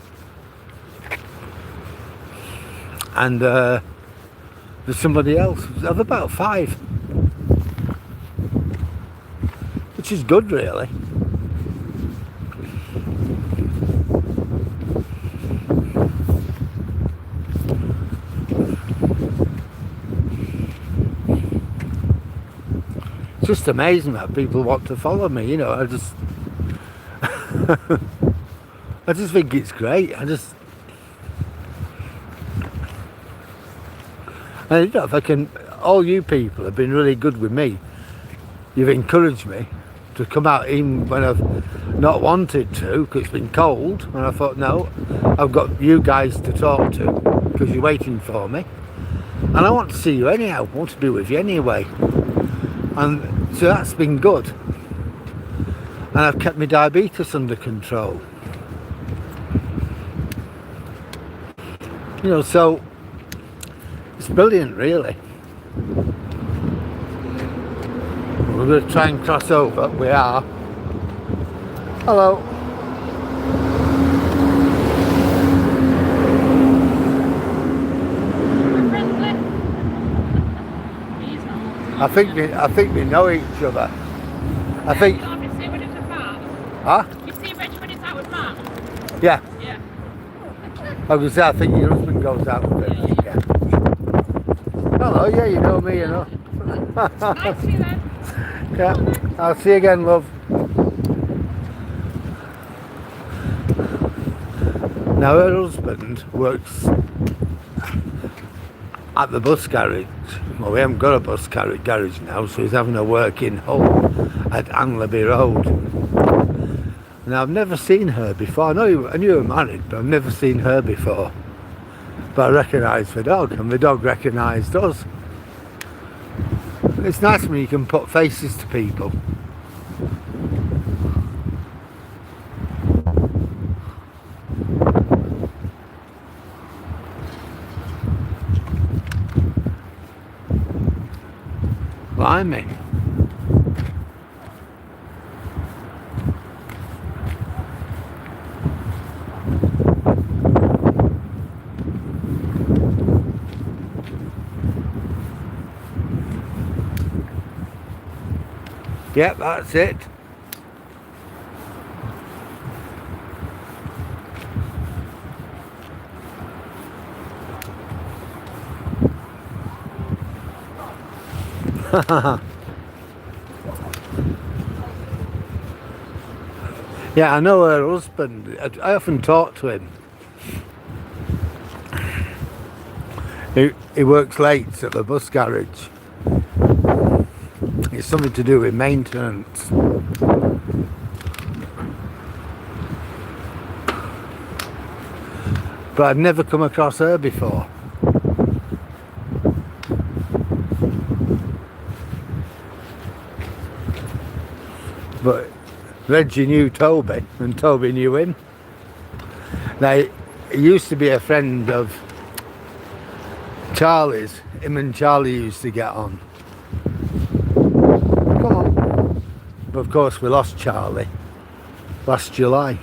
And there's somebody else. There's about 5. Which is good, really. It's just amazing that people want to follow me, you know. I just think it's great. And you know, if I can, all you people have been really good with me. You've encouraged me to come out even when I've not wanted to, because it's been cold, and I thought, no, I've got you guys to talk to because you're waiting for me, and I want to see you anyhow. I want to be with you anyway. And so that's been good, and I've kept my diabetes under control, you know, so it's brilliant, really. We're going to try and cross over. We are. Hello. I think we know each other. I think. You see when it's a car? Huh? You see Rich when it's out with Mark? Yeah. Yeah. I was going to say, I think your husband goes out with it. Yeah. Hello, yeah, you know me, you know. Nice to see you then. Yeah, I'll see you again, love. Now her husband works at the bus garage. Well, we haven't got a bus garage now, so he's having a work in Hull at Angleby Road. Now I've never seen her before. I knew you were married, but I've never seen her before. But I recognised the dog, and the dog recognised us. It's nice when you can put faces to people. Blimey. Yep, that's it. Yeah, I know her husband. I often talk to him. He works late at the bus garage. It's something to do with maintenance. But I've never come across her before. But Reggie knew Toby, and Toby knew him. Now, he used to be a friend of Charlie's. Him and Charlie used to get on. Come on. But of course we lost Charlie last July.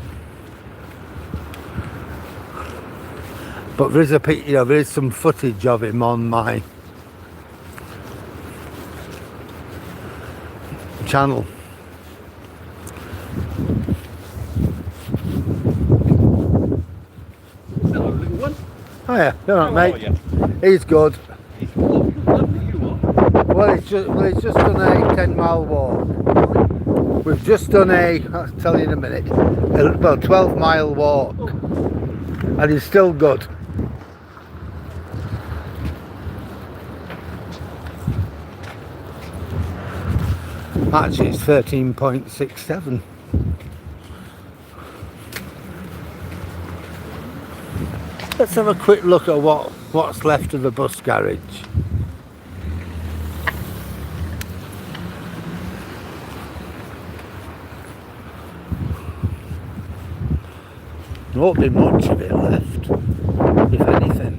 But there is there is some footage of him on my channel. Hello, little one. Oh yeah, you're How right, are mate. you? He's good. You are. Well, he's just done a 10-mile walk. We've just done I'll tell you in a minute, 12-mile walk. And he's still good. Actually, it's 13.67. Let's have a quick look at what's left of the bus garage. There won't be much of it left, if anything.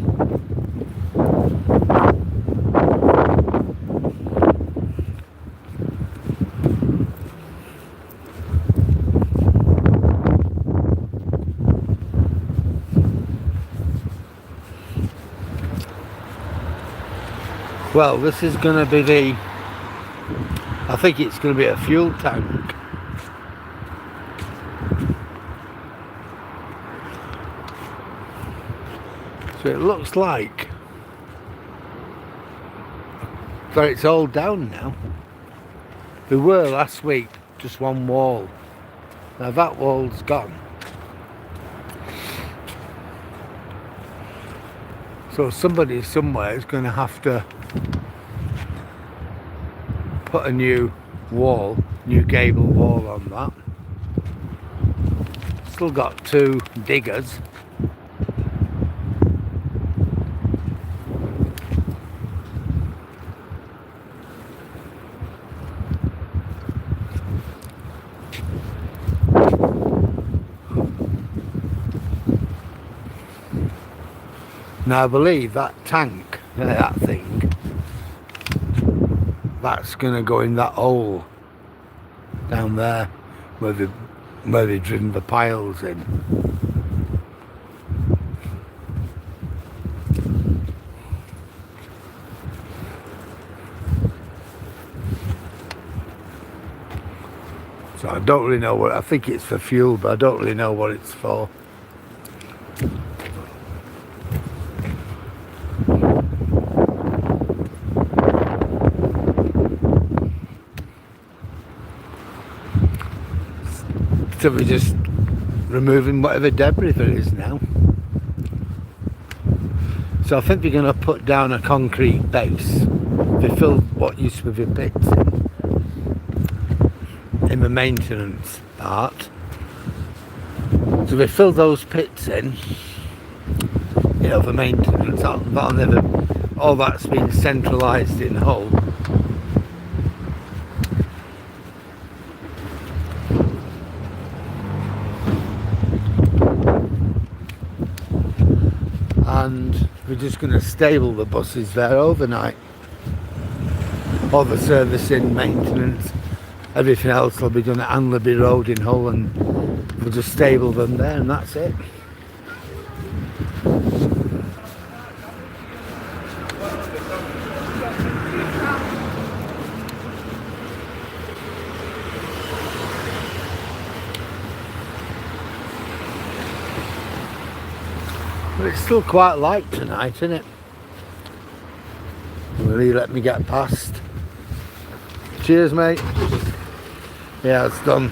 Well, this is going to be I think it's going to be a fuel tank. So it looks like that it's all down now. We were last week just one wall. Now that wall's gone. So somebody somewhere is going to have to put a new gable wall on that. Still got 2 diggers. Now I believe that tank, that thing, that's going to go in that hole down there where they've driven the piles in. So I don't really know I think it's for fuel, but I don't really know what it's for. So we're just removing whatever debris there is now. So I think we're going to put down a concrete base. We filled what used to be pits in the maintenance part. So we fill those pits in, you know, for maintenance. That'll never, all that's been centralised in Hull. And we're just going to stable the buses there overnight. All the servicing, maintenance, everything else will be done at Anlaby Road in Hull, and we'll just stable them there, and that's it. But it's still quite light tonight, isn't it? Will he let me get past? Cheers, mate. Yeah, it's done.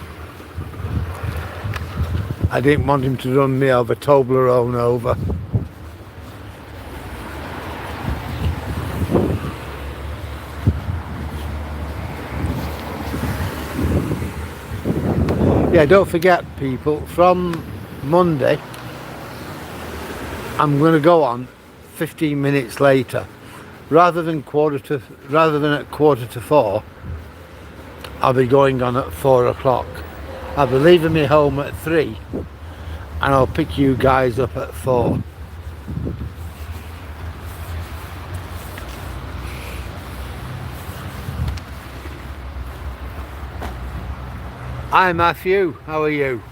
I didn't want him to run me over, Toblerone over. Yeah, don't forget, people, from Monday I'm going to go on 15 minutes later. Rather than at 4:45, I'll be going on at 4 o'clock. I'll be leaving me home at 3 and I'll pick you guys up at 4. Hi Matthew, how are you?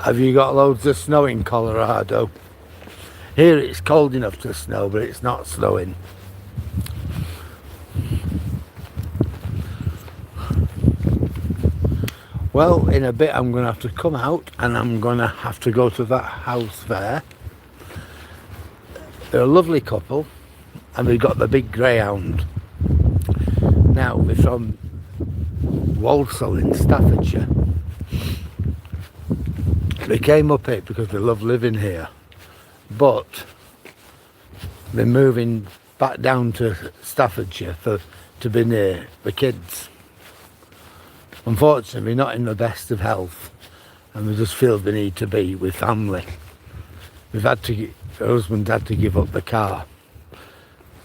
Have you got loads of snow in Colorado? Here it's cold enough to snow, but it's not snowing. Well, in a bit I'm going to have to come out and I'm going to have to go to that house there. They're a lovely couple and they've got the big greyhound. Now, we're from Walsall in Staffordshire. They came up here because they love living here, but they're moving back down to Staffordshire to be near the kids. Unfortunately, not in the best of health, and we just feel the need to be with family. Her husband had to give up the car,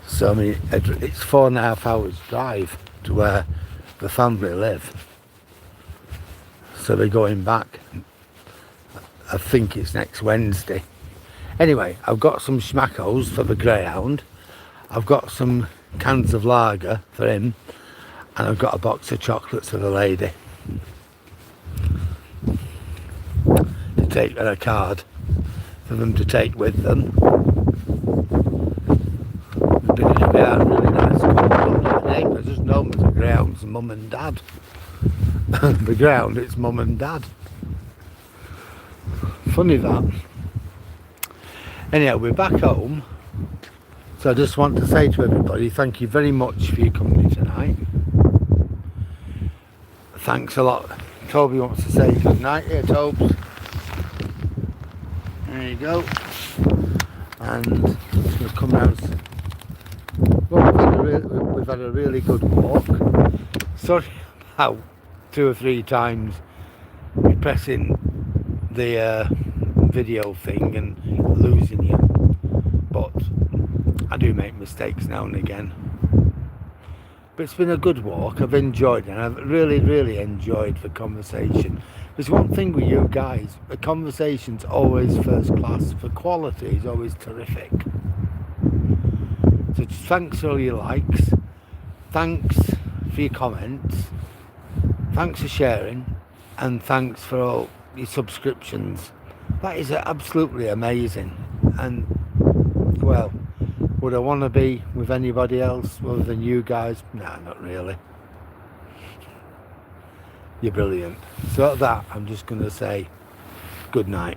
so I mean it's 4.5 hours drive to where the family live. So they're going back. I think it's next Wednesday. Anyway, I've got some schmackos for the greyhound. I've got some cans of lager for him, and I've got a box of chocolates for the lady to take on a card for them to take with them. They are really nice couple. The neighbours just know them as the greyhound's mum and dad. The greyhound, it's mum and dad. Funny that. Anyhow, we're back home, so I just want to say to everybody, thank you very much for your company tonight. Thanks a lot. Toby wants to say good night. Here, Tobes. There you go. And it's going to come out. Well, we've had a really good walk. Sorry about 2 or 3 times pressing the video thing and losing you, but I do make mistakes now and again. But it's been a good walk. I've enjoyed it, and I've really enjoyed the conversation. There's one thing with you guys, the conversation's always first class. The quality is always terrific. So just thanks for all your likes, thanks for your comments, thanks for sharing, and thanks for all your subscriptions. That is absolutely amazing. And well, would I want to be with anybody else other than you guys? Nah, not really. You're brilliant. So at that, I'm just going to say good night.